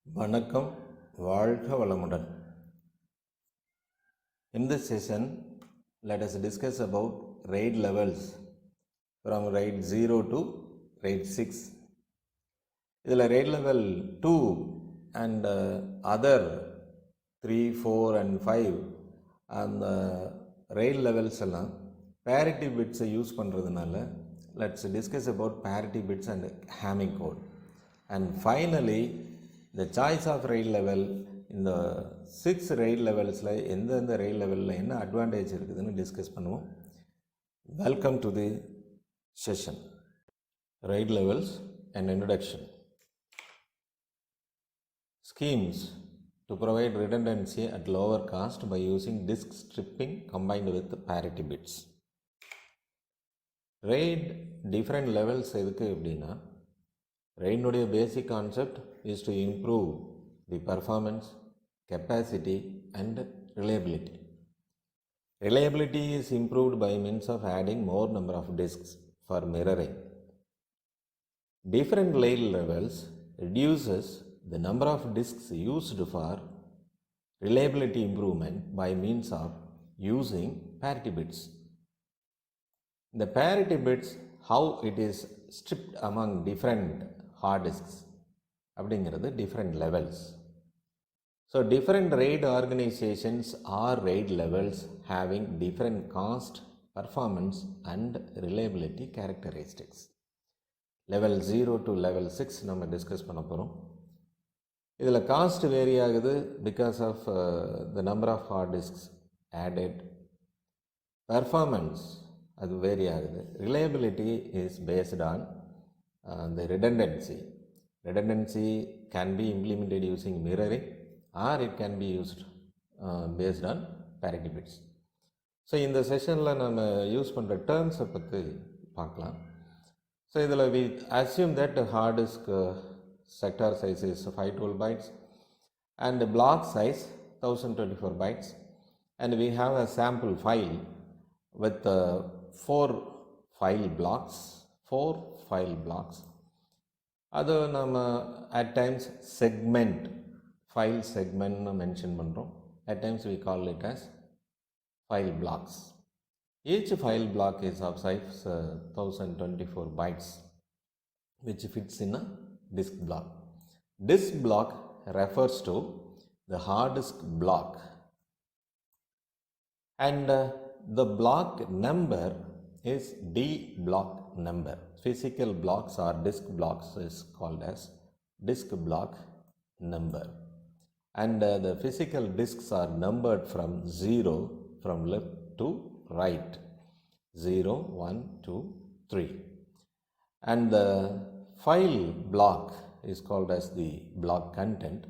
வணக்கம், வாழ்க வளமுடன். In this session, let us discuss about RAID levels from RAID 0 to RAID 6. இதில் RAID level 2 and other 3, 4 and 5 அந்த RAID levels எல்லாம் parity bits use பண்ணுறதுனால let's discuss about parity bits and hamming code. And finally, the choice of RAID level இந்த 6 RAID levelsல எந்தெந்த RAID levelல என்ன advantage இருக்குதுன்னு discuss பண்ணுவோம். Welcome to the session. RAID levels and introduction. Schemes to provide redundancy at lower cost by using disk stripping combined with parity bits. RAID different levels எதுக்கு அப்படின்னா RAID basic concept is to improve the performance, capacity and reliability. Reliability is improved by means of adding more number of disks for mirroring. Different RAID levels reduces the number of disks used for reliability improvement by means of using parity bits. The parity bits, how it is stripped among different hard disks அப்படிங்கிறது different levels. So different RAID organizations or RAID levels having different cost, performance and reliability characteristics. Level 0 to level 6 நம்ம discuss பண்ண போகிறோம். இதில் cost vary ஆகுது because of the number of hard disks added. Performance அது vary ஆகுது. Reliability is based on the redundancy. Redundancy can be implemented using mirroring or it can be used based on parity bits. So இந்த செஷனில் நம்ம use பண்ணுற டேர்ம்ஸை பற்றி பார்க்கலாம். So இதில் we assume that hard disk sector size is 512 bytes and block size 1024 bytes and we have a sample file with 4 file blocks. அது நம்ம at times segment, file segment mention பண்ணுறோம். At times we call it as file blocks. Each file block is of size 1024 bytes which fits in a disk block. Disk block refers to the hard disk block and the block number is D block number. Physical blocks or disk blocks is called as disk block number and the physical disks are numbered from 0 from left to right, 0, 1, 2, 3 and the file block is called as the block content.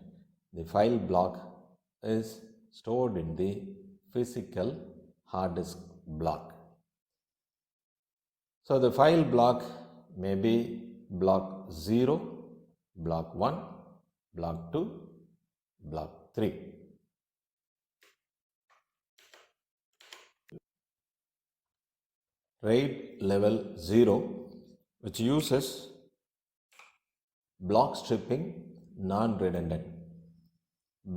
The file block is stored in the physical hard disk block. So the file block may be block 0, block 1, block 2, block 3. RAID level 0 which uses block stripping non-redundant.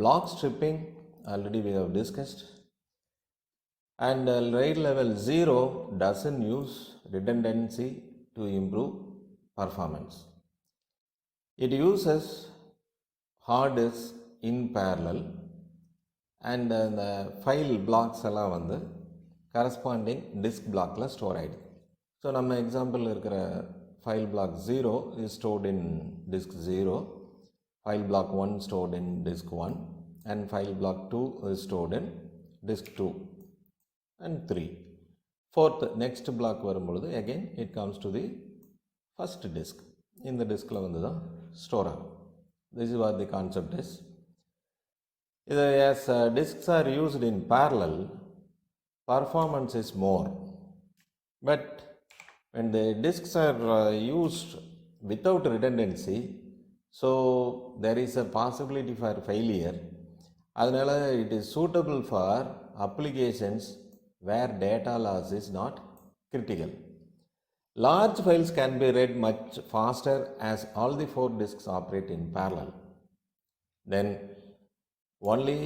Block stripping already we have discussed and RAID level 0 doesn't use redundancy to improve performance. It uses hard disk in parallel and the file blocks எல்லாம் வந்து corresponding disk blockல store ஆகிடுது. So நம்ம example இருக்கிற file block 0 is stored in disk 0, file block 1 stored in disk 1 and file block 2 is stored in disk 2 and 3. Fourth next block வரும்பொழுது again it comes to the first disk. இந்த diskல வந்து தான் store ஆகும். This is what the concept is. As disks are used in parallel, performance is more. But when the disks are used without redundancy, so there is a possibility for failure. அதனால it is suitable for applications where data loss is not critical. Large files can be read much faster as all the 4 disks operate in parallel. Then only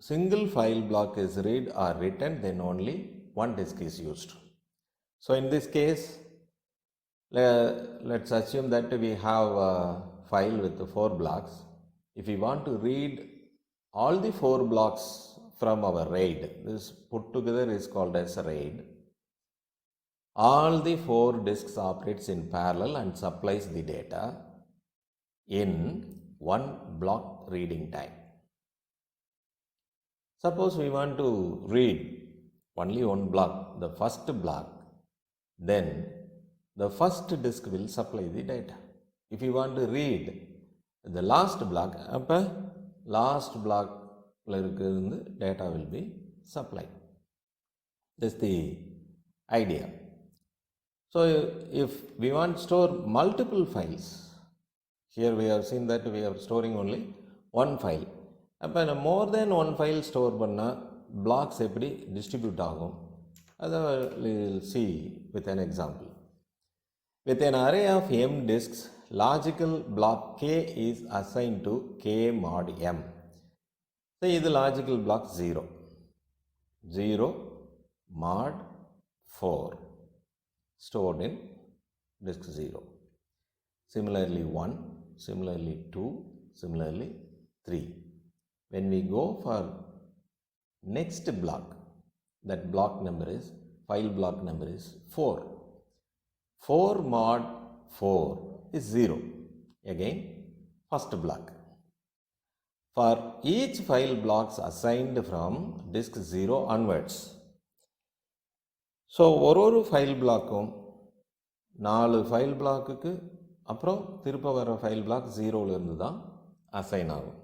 single file block is read or written, then only one disk is used. So in this case, let's assume that we have a file with 4 blocks. If we want to read all the 4 blocks from our RAID, this put together is called as a RAID. All the 4 disks operates in parallel and supplies the data in one block reading time. Suppose we want to read only one block, the first block, then the first disk will supply the data. If you want to read the last block, last block data will be supplied. That's the idea. So if we want to store multiple files, here we have seen that we are storing only one file. More than one file store panna blocks eppadi distribute agum. That we will see with an example. With an array of m disks, logical block k is assigned to k mod m. So this is logical block 0. 0 mod 4 stored in disk 0. Similarly 1, similarly 2, similarly 3. When we go for next block, that block number is, file block number is 4. 4 mod 4 is 0. Again, first block. For each file blocks assigned from disk 0 onwards. So, ஒரு file blockum 4 file blockக்கு அப்புறம் திருப்ப வர file block 0ல இருந்து தான் assign ஆகும்.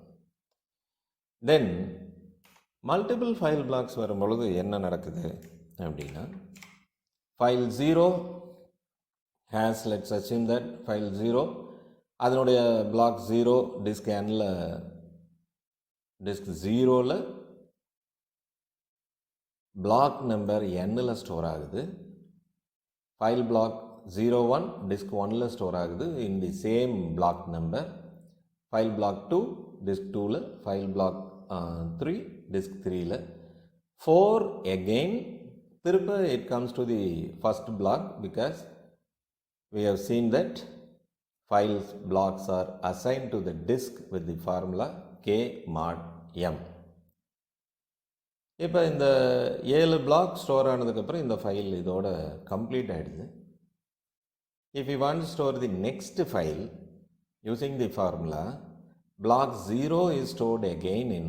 Then multiple file blocks வரும் பொழுது என்ன நடக்குது அப்படின்னா, file 0 has, let's assume that file 0 அதனுடைய block 0 disk nல disk 0ல block number nல ஸ்டோர் ஆகுது. file block 01 disk 1ல ஸ்டோர் ஆகுது in the same block number. file block 2 disk 2ல, file block 3 disk 3ல. 4 again திருப்ப it comes to the first block because we have seen that file blocks are assigned to the disk with the formula k mod m. இப்போ இந்த 7 black store ஆனதுக்கப்புறம் இந்த file இதோட complete ஆகிடுது. If you want to store the next file using the formula, block 0 is stored again in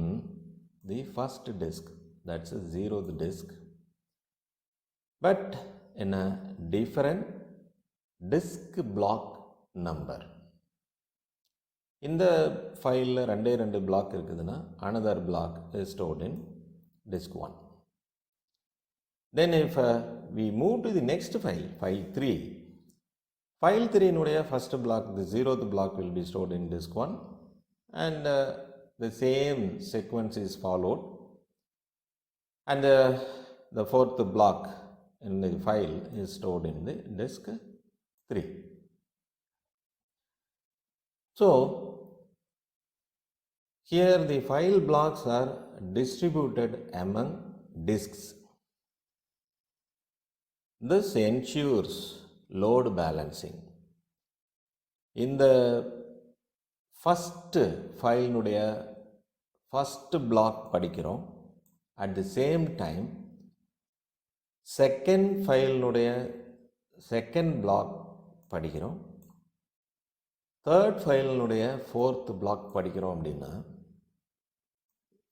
the first disk, that's a 0th disk, but in a different disk block number. இந்த ஃபைலில் 2 block இருக்குதுன்னா another block is stored in disk 1. Then if we move to the next file, file 3, file 3 nuடைய first block, the 0th block will be stored in disk 1 and the same sequence is followed, and the 4th block in the file is stored in the disk 3. So here the file blocks are distributed among disks. This ensures load balancing. In the first file nuடைய first block படிக்கிறோம், at the same time second file nuடைய second block படிக்கிறோம், third file nuடைய fourth block படிக்கிறோம் அப்படின்னா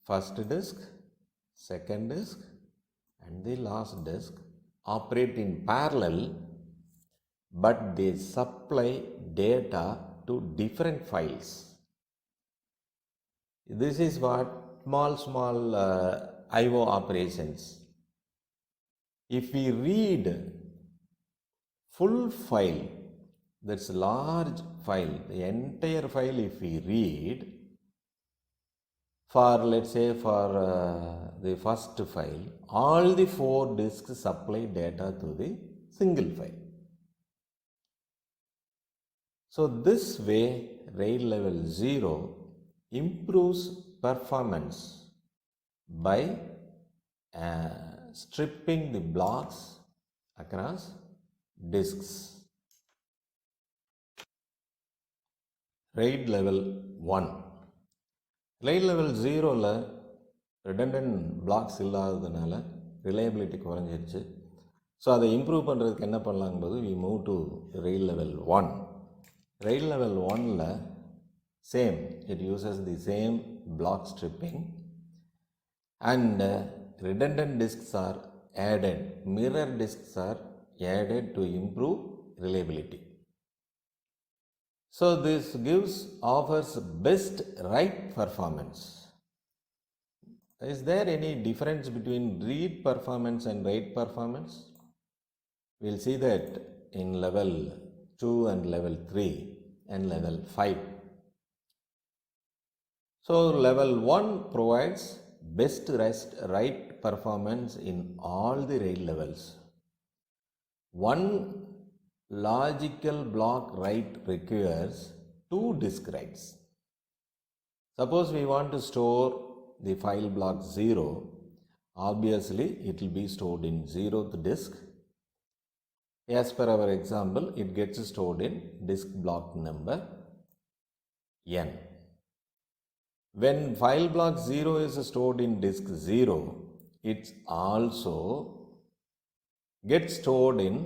first disk, second disk and the last disk operate in parallel, but they supply data to different files. This is what small IO operations. If we read full file, that's a large file, the entire file if we read, for let's say for the first file, all the 4 disks supply data to the single file. So this way RAID level 0 improves performance by stripping the blocks across disks. RAID level 1. RAID level 0ல redundant blocks இல்லாததுனால reliability குறைஞ்சிருச்சு. So அதை improve பண்ணுறதுக்கு என்ன பண்ணலாங்கும்போது we move to RAID level 1. RAID level 1ல same, it uses the same block stripping and redundant disks are added, mirror disks are added to improve reliability. So this offers best write performance. Is there any difference between read performance and write performance? We'll see that in level 2 and level 3 and level 5. So level 1 provides best write performance in all the RAID levels. One logical block write requires 2 disk writes. Suppose we want to store the file block 0, obviously it will be stored in 0th disk. As per our example, it gets stored in disk block number n. When file block 0 is stored in disk 0, it also gets stored in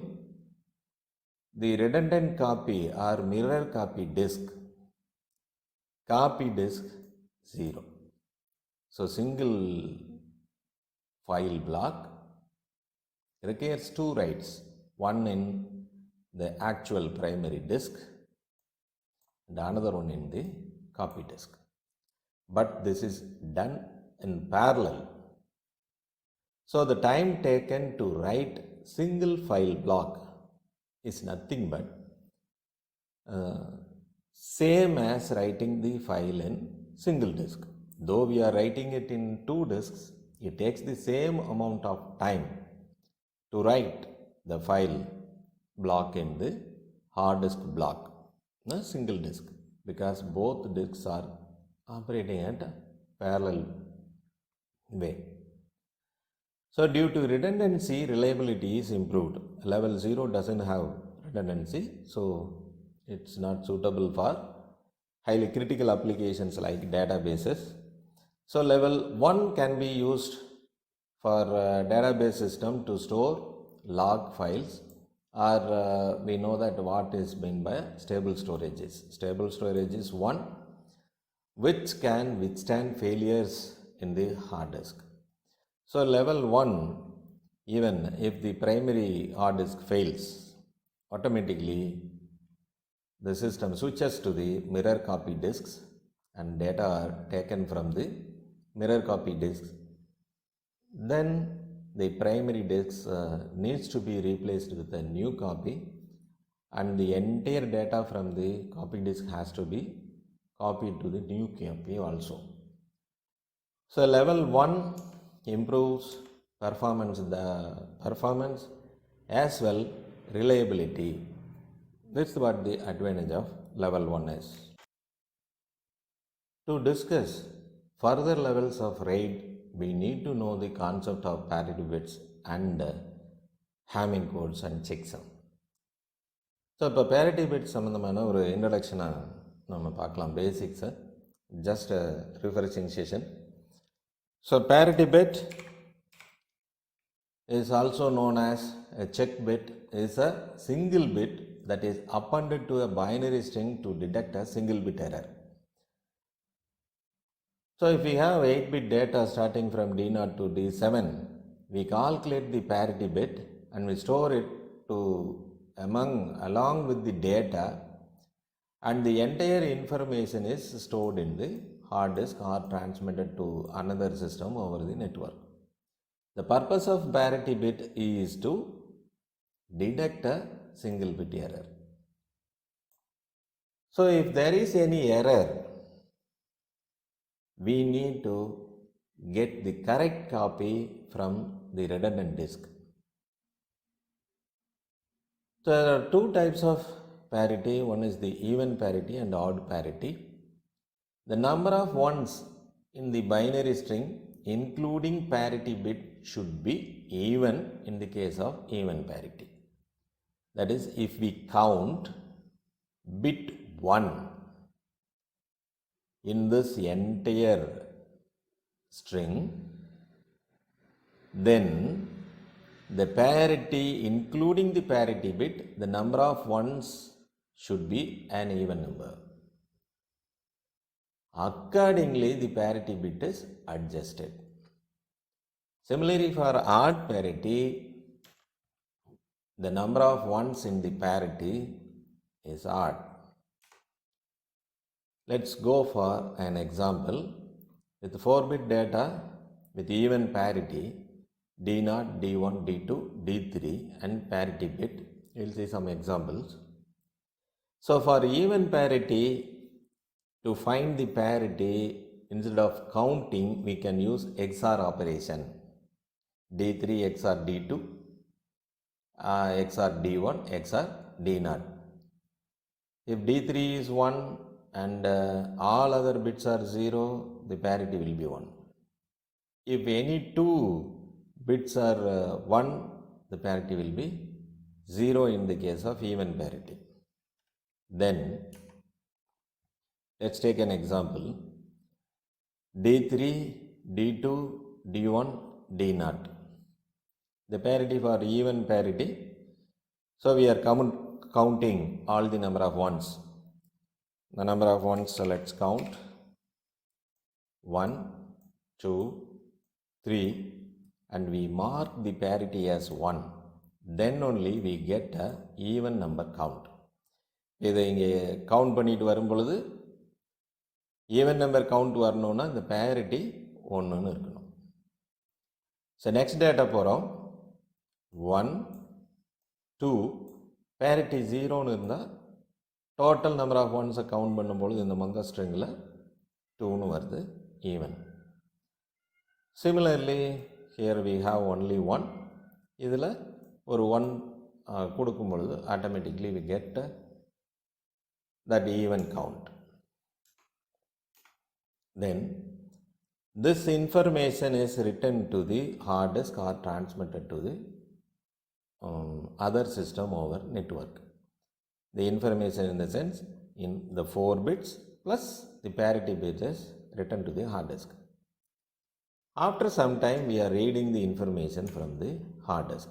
the redundant copy or mirror copy disk 0. So single file block requires 2 writes, one in the actual primary disk and another one in the copy disk. But this is done in parallel. So the time taken to write single file block is nothing but same as writing the file in single disk. Though we are writing it in 2 disks, it takes the same amount of time to write the file block in the hard disk block, the single disk, because both disks are operating at a parallel way. So due to redundancy, reliability is improved. Level 0 doesn't have redundancy, so it's not suitable for highly critical applications like databases. So level 1 can be used for database system to store log files, or we know that what is meant by stable storage is. Stable storage is one which can withstand failures in the hard disk. So level 1, even if the primary hard disk fails, automatically the system switches to the mirror copy disks and data are taken from the mirror copy disks. Then the primary disk needs to be replaced with a new copy, and the entire data from the copy disk has to be copied to the new copy also. So level 1 improves performance as well reliability. That's what the advantage of level 1 is. To discuss further levels of RAID, we need to know the concept of parity bits and Hamming codes and checksum. So இப்போ parity bits சம்மந்தமான ஒரு இன்ட்ரடக்ஷனாக நம்ம பார்க்கலாம், பேசிக்ஸை, just refreshing session. So parity bit is also known as a check bit, is a single bit that is appended to a binary string to detect a single bit error. So if we have 8-bit data starting from D0 to D7, we calculate the parity bit and we store it along with the data, and the entire information is stored in the hard disk or transmitted to another system over the network. The purpose of parity bit is to detect a single bit error. So if there is any error, we need to get the correct copy from the redundant disk. So there are 2 types of parity. One is the even parity and odd parity. the number of ones in the binary string including parity bit should be even in the case of even parity. That is, if we count bit 1 in this entire string, then the parity including the parity bit, the number of ones should be an even number. Accordingly, the parity bit is adjusted. Similarly, for odd parity, the number of ones in the parity is odd. Let's go for an example. With 4-bit data with even parity, D0, D1, D2, D3 and parity bit, you will see some examples. So for even parity, to find the parity, instead of counting, we can use XOR operation. D3 XOR D2, XOR D1, XOR D0. If D3 is 1 and all other bits are 0, the parity will be 1. If any 2 bits are 1, the parity will be 0 in the case of even parity. Then, let's take an example. D3, D2, D1, D0. The parity for even parity. So we are counting all the number of ones. The number of ones, so let's count. 1, 2, 3, and we mark the parity as 1. Then only we get a even number count. இதை இங்கே count பண்ணிட்டு வரும் பொழுது even number count வரணும்னா இந்த parity 1ன்னு இருக்கணும். So next data போகிறோம். 1, 2, parity 0ன்னு இருந்தால் டோட்டல் நம்பர் ஆஃப் ஒன்ஸை கவுண்ட் பண்ணும்பொழுது இந்த மொத்த ஸ்ட்ரிங்கில் 2ன்னு வருது, even. Similarly here we have only 1. இதில் ஒரு 1 கொடுக்கும் பொழுது automatically we get that even count. Then this information is written to the hard disk or transmitted to the other system over network. The information in the sense in the 4 bits plus the parity bit is written to the hard disk. After some time we are reading the information from the hard disk.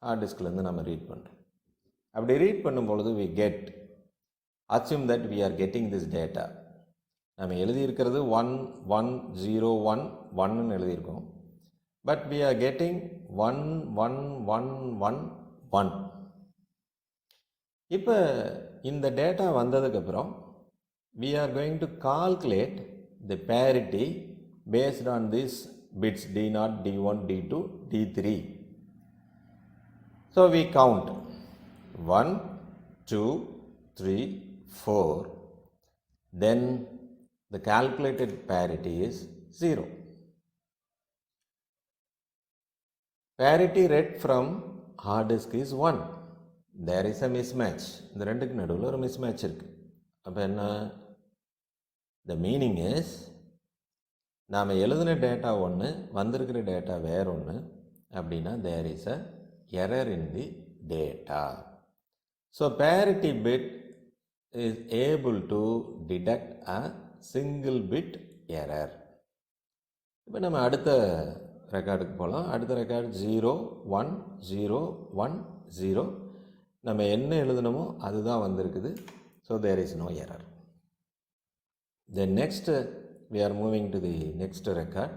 Hard disk la நம்ம read பண்றோம். அப்படி read பண்ணும் பொழுது we get, assume that we are getting this data. நம்ம எழுதியிருக்கிறது 1 1 0 1 1ன்னு எழுதியிருக்கோம். But we are getting 1 1 1 1 1. இப்போ இந்த டேட்டா வந்ததுக்கப்புறம் we are going to calculate the parity based on these bits D0, D1, D2, D3. So we count 1, 2, 3, 4. Then the calculated parity is 0. Parity read from hard disk is 1. There is a mismatch. இந்த ரெண்டுக்கு நடுவில் ஒரு mismatch இருக்கு. அப்போ என்ன? The meaning is, நாம் எழுதின data ஒன்று, வந்திருக்கிற டேட்டா வேற ஒன்று அப்படின்னா there is a error in the data. So parity bit is able to detect a single bit error. இப்போ நம்ம அடுத்த ரெக்கார்டுக்கு போகலாம். அடுத்த ரெக்கார்டு 0 1 0 1 0. நம்ம என்ன எழுதணுமோ அதுதான் வந்திருக்குது. So there is no error. Then next we are moving to the next record.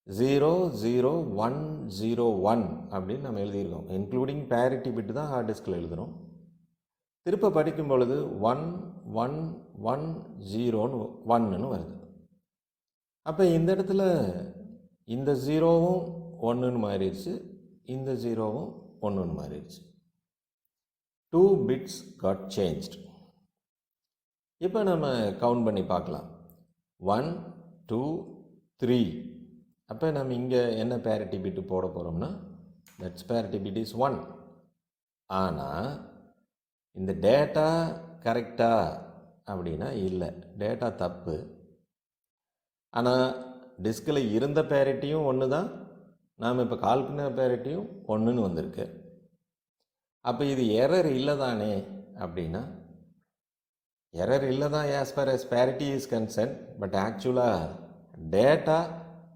0 0 1 0 1 அப்படின்னு நம்ம எழுதியிருக்கோம். இன்க்ளூடிங் parity bit தான் ஹார்ட் டிஸ்கில் எழுதுகிறோம். திருப்ப படிக்கும் பொழுது 1 1 1 0ன்னு 1ன்னு வருது. அப்போ இந்த இடத்துல இந்த 0வும் 1ன்னு மாறிடுச்சு, இந்த 0வும் 1ன்னு மாறிடுச்சு. 2 bits got changed. இப்போ நம்ம கவுண்ட் பண்ணி பார்க்கலாம். 1 2 3. அப்போ நம்ம இங்கே என்ன parity bit போட போகிறோம்னா தட்ஸ் parity bit is 1. ஆனால் இந்த டேட்டா கரெக்டா அப்படின்னா இல்லை, டேட்டா தப்பு. ஆனால் டிஸ்கில் இருந்த பேரிட்டியும் ஒன்று தான், நாம் இப்போ கால் பண்ண பேரிட்டியும் ஒன்றுன்னு வந்திருக்கு. அப்போ இது எரர் இல்லை தானே அப்படின்னா, எரர் இல்லை தான் as far as parity is concerned, but ஆக்சுவலாக டேட்டா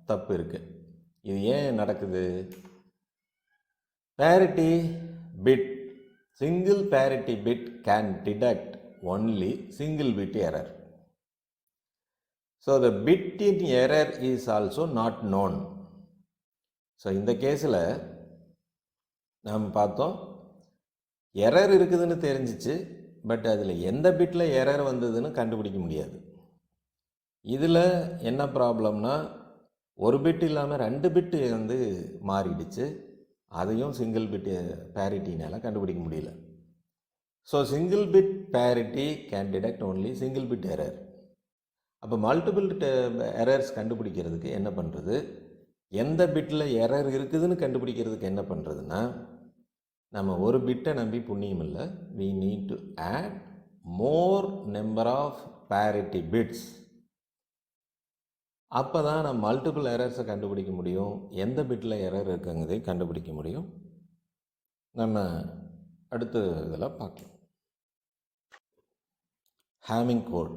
தப்பு இருக்குது. இது ஏன் நடக்குது? parity bit, single parity bit can detect only single bit error. So the bit in error is also not known. So இந்த கேஸில் நாம் பார்த்தோம், எரர் இருக்குதுன்னு தெரிஞ்சிச்சு, பட் அதில் எந்த பிட்டில் எரர் வந்ததுன்னு கண்டுபிடிக்க முடியாது. இதில் என்ன ப்ராப்ளம்னா, ஒரு பிட் இல்லாமல் 2 பிட்டு வந்து மாறிடுச்சு, அதையும் சிங்கிள் பிட் பேரிட்டினால் கண்டுபிடிக்க முடியல. So single bit parity can detect only single bit error. அப்போ மல்டிபிள் எரர்ஸ் கண்டுபிடிக்கிறதுக்கு என்ன பண்ணுறது, எந்த பிட்டில் எரர் இருக்குதுன்னு கண்டுபிடிக்கிறதுக்கு என்ன பண்ணுறதுன்னா, நம்ம ஒரு பிட்டை நம்பி புண்ணியம் இல்லை, we need to add more number of parity bits. அப்போ தான் நம்ம மல்டிபிள் எரர்ஸை கண்டுபிடிக்க முடியும், எந்த பிட்டில் எரர் இருக்குங்கிறதை கண்டுபிடிக்க முடியும். நம்ம அடுத்த இதில் பார்க்கலாம். Hamming code.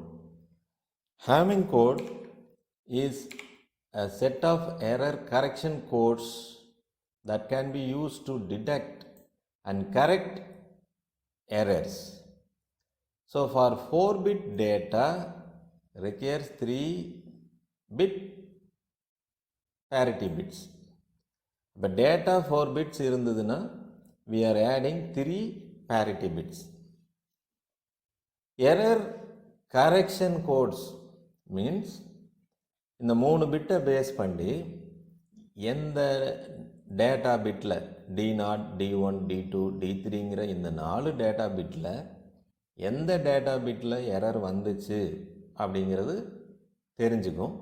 Hamming code is a set of error correction codes that can be used to detect and correct errors. So for 4-bit data requires 3-bit parity bits. But data 4 bits irundhuduna, we are adding 3 parity bits. Error correction codes means இந்த 3 பிட்டை base பண்ணி எந்த data பிட்டில் D0, D1, D2, D3ங்கிற இந்த 4 data பிட்டில் எந்த data பிட்டில் error வந்துச்சு அப்படிங்கிறது தெரிஞ்சுக்கும்.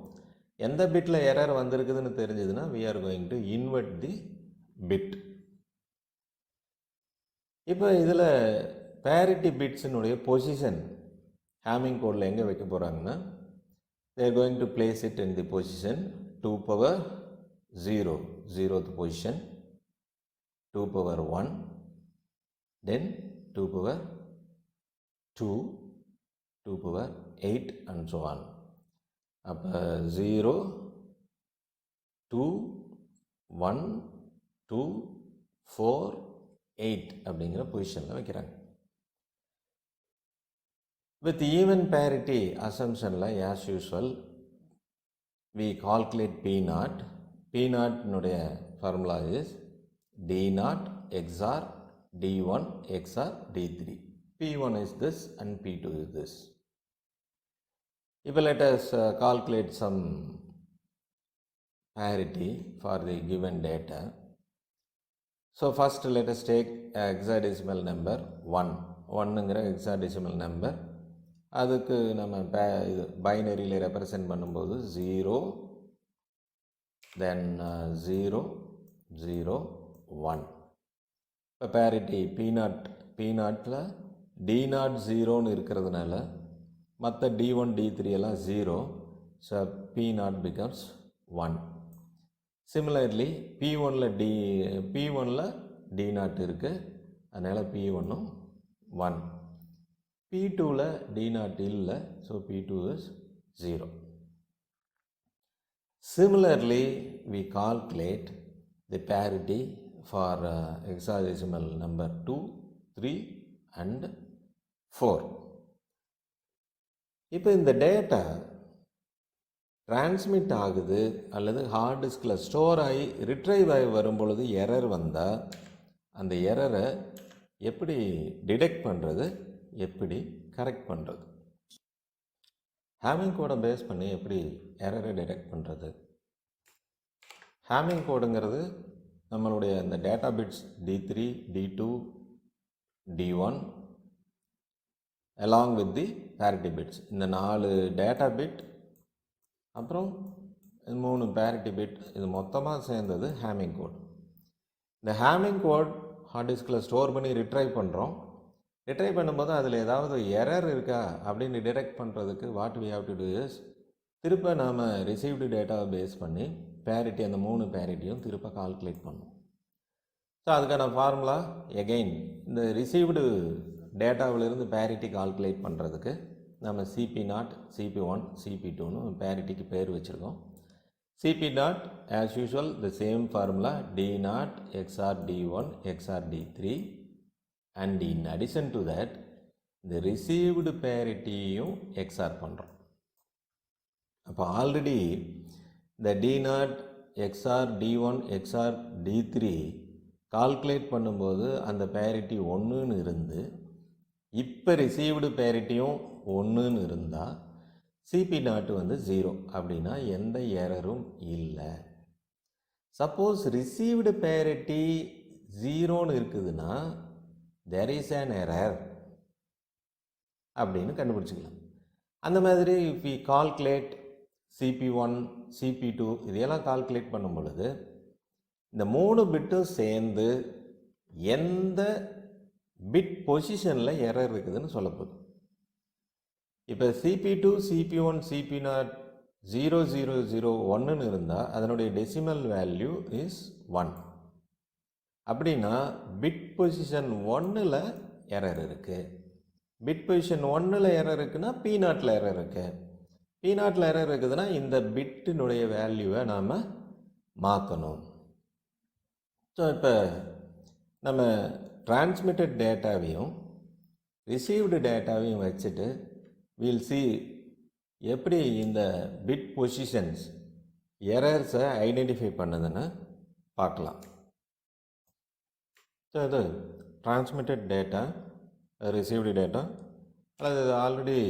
எந்த பிட்டில் எரர் வந்திருக்குதுன்னு தெரிஞ்சதுன்னா we are going to invert the bit. இப்போ இதில் parity bitsனுடைய பொசிஷன் ஹேமிங் கோடில் எங்கே வைக்க போகிறாங்கன்னா, they are going to place it in the position 2 power 0, 0th position, 2 power 1, then 2 power 2, 2 power 8 and so on. அப்போ 0, 2, 1, 2, 4, 8 அப்படிங்கிற பொசிஷனில் வைக்கிறாங்க. With even parity assumption, as usual, we calculate P0. P0 nuடைய formula is D0 XOR D1 XOR D3. P1 is this and P2 is this. Now let us calculate some parity for the given data. So first let us take hexadecimal number 1. 1ங்கிற hexadecimal number. அதுக்கு நம்ம இது பைனரியில் represent பண்ணும்போது 0, தென் 0, 0, 1. இப்போ parity P0ல் D0 0ன்னு இருக்கிறதுனால மற்ற D1, D3 எல்லாம் 0. So P0 becomes 1. Similarly P1ல் D0 இருக்குது, அதனால் P1ம் 1. P2ல D0 இல்லை, so P2 is 0. Similarly, we calculate the parity for hexadecimal number 2, 3 and 4. இப்போ இந்த டேட்டா டிரான்ஸ்மிட் ஆகுது அல்லது ஹார்ட் டிஸ்கில் ஸ்டோர் ஆகி ரிட்ரைவ் ஆகி வரும்பொழுது எரர் வந்தால் அந்த எரரை எப்படி டிடெக்ட் பண்ணுறது, எப்படி கரெக்ட் பண்ணுறது? ஹேமிங் கோடை பேஸ் பண்ணி எப்படி எரரை டிடெக்ட் பண்ணுறது? ஹேமிங் கோடுங்கிறது நம்மளுடைய இந்த data bits D3, D2, D1 along with the parity bits. இந்த 4 டேட்டா பிட் அப்புறம் 3 parity பிட், இது மொத்தமாக சேர்ந்தது ஹேமிங் கோட். இந்த ஹேமிங் கோட் ஹார்ட் டிஸ்கில் ஸ்டோர் பண்ணி ரிட்ரைவ் பண்ணுறோம். ரிட்ரைவ் பண்ணும்போது அதில் ஏதாவது எரர் இருக்கா அப்படின்னு டிடெக்ட் பண்ணுறதுக்கு what we have to do is திருப்ப நாம் ரிசீவ்டு டேட்டாவை பேஸ் பண்ணி பேரிட்டி அந்த 3 பேரிட்டியும் திருப்ப கால்குலேட் பண்ணணும். ஸோ அதுக்கான ஃபார்முலா எகெயின் இந்த ரிசீவ்டு டேட்டாவிலிருந்து பேரிட்டி கால்குலேட் பண்ணுறதுக்கு நம்ம CP0, CP1, CP2ன்னு பேரிட்டிக்கு பேர் வச்சுருக்கோம். CP0 as usual the same formula D0 XOR D1 XOR D3 and in addition to that the received parityயும் XOR பண்ணுறோம். அப்போ ஆல்ரெடி இந்த D0 XOR D1 XOR D3 calculate பண்ணும்போது அந்த parity 1ன்னு இருந்து இப்போ ரிசீவ்டு பேரிட்டியும் 1ன்னு இருந்தால் CP0 வந்து 0 அப்படின்னா எந்த எரரும் இல்லை. சப்போஸ் ரிசீவ்டு பேரிட்டி 0ன்னு இருக்குதுன்னா there is an error அப்படின்னு கண்டுபிடிச்சிக்கலாம். அந்த மாதிரி if we calculate CP1, CP2 இதையெல்லாம் கால்குலேட் பண்ணும் பொழுது இந்த 3 பிட்டும் சேர்ந்து எந்த பிட் பொசிஷனில் எரர் இருக்குதுன்னு சொல்ல போகுது. இப்போ CP2, CP1, CP0 0 0 0 1ன்னு இருந்தால் அதனுடைய டெசிமல் வேல்யூ இஸ் 1. அப்படின்னா பிட் பொசிஷன் 1ல் எரர் இருக்குது. பிட் பொசிஷன் 1ல் எரர் இருக்குன்னா P0ல் எரர் இருக்குது. P0ல் எரர் இருக்குதுன்னா இந்த பிட்டினுடைய வேல்யூவை நாம் மாற்றணும். ஸோ இப்போ நம்ம டிரான்ஸ்மிட்டட் டேட்டாவையும் ரிசீவ்டு டேட்டாவையும் வச்சுட்டு we'll see எப்படி இந்த பிட் பொசிஷன்ஸ் எரர்ஸை ஐடென்டிஃபை பண்ணுதுன்னு பார்க்கலாம். ஸோ இது டிரான்ஸ்மிட்டட் டேட்டா, ரிசீவ்டு டேட்டா அல்லது ஆல்ரெடி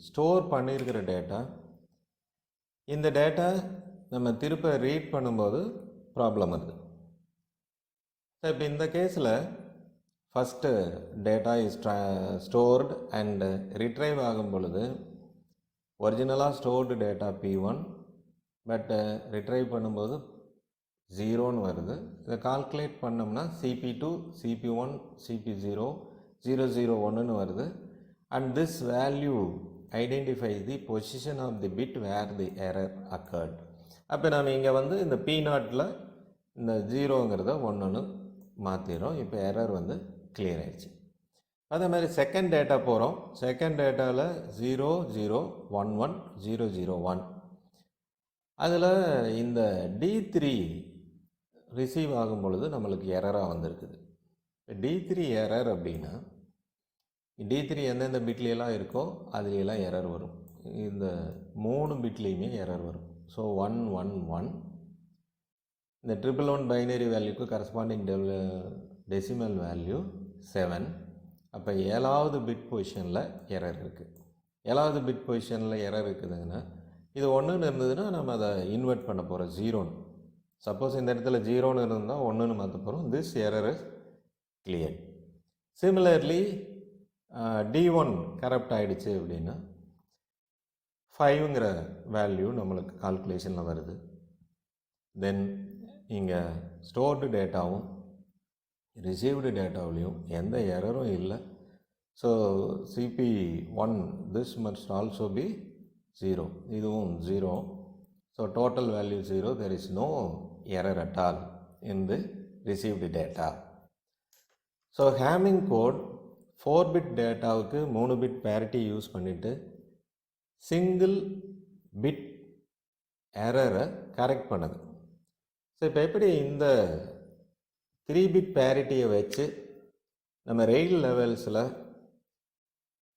ஸ்டோர் பண்ணியிருக்கிற டேட்டா. இந்த டேட்டா நம்ம திருப்ப ரீட் பண்ணும்போது ப்ராப்ளம் வருது. ஸோ இப்போ இந்த கேஸில் first data is stored and retrieve ஆகும் பொழுது ஒரிஜினலாக stored data P1 but retrieve பண்ணும்போது 0ன்னு வருது. இதை கால்குலேட் பண்ணோம்னா CP2, CP1, CP0 0 0 1ன்னு வருது. And this value identify the position of the bit where the error occurred. அப்போ நம்ம இங்கே வந்து இந்த P0ல் இந்த 0ங்கிறத 1ன்னு மாற்றிடும். இப்போ எரர் வந்து கிளியர் ஆயிடுச்சு. அதே மாதிரி செகண்ட் டேட்டா போகிறோம். செகண்ட் டேட்டாவில் 0 0 1 1 0 0 1 அதில் இந்த D3 ரிசீவ் ஆகும் பொழுது நம்மளுக்கு எரராக வந்திருக்குது. D3 எரர் அப்படின்னா D3 எந்தெந்த பிட்லையெல்லாம் இருக்கோ அதுலையெல்லாம் எரர் வரும். இந்த 3 பிட்லேயுமே எரர் வரும். ஸோ 1 1 1 இந்த 111 பைனரி வேல்யூக்கு கரஸ்பாண்டிங் டெசிமல் வேல்யூ 7. அப்போ 7வது பிட் பொசிஷனில் எரர் இருக்குது. 7வது பிட் பொசிஷனில் எரர் இருக்குதுங்கன்னா இது 1ன்னு இருந்ததுன்னா நம்ம அதை இன்வெர்ட் பண்ண போகிறோம் 0ன்னு. சப்போஸ் இந்த இடத்துல 0ன்னு இருந்தால் 1ன்னு மாற்ற போகிறோம். This error is clear. Similarly D1 corrupt ஆகிடுச்சு அப்படின்னா 5ங்கிற வேல்யூ நம்மளுக்கு கால்குலேஷனில் வருது. தென் இங்கே ஸ்டோர்டு டேட்டாவும் ரிசீவ்டு டேட்டாவிலையும் எந்த எரரும் இல்லை. So CP1 this must also be 0. இதுவும் 0. So total value 0. There is no error at all in the received data. So Hamming code 4 bit டேட்டாவுக்கு 3 பிட் பேரிட்டி யூஸ் பண்ணிவிட்டு சிங்கிள் பிட் எரரை கரெக்ட் பண்ணுது. So இப்போ எப்படி இந்த 3 பிட் பேரிட்டியை வச்சு நம்ம ரெயில் லெவல்ஸில்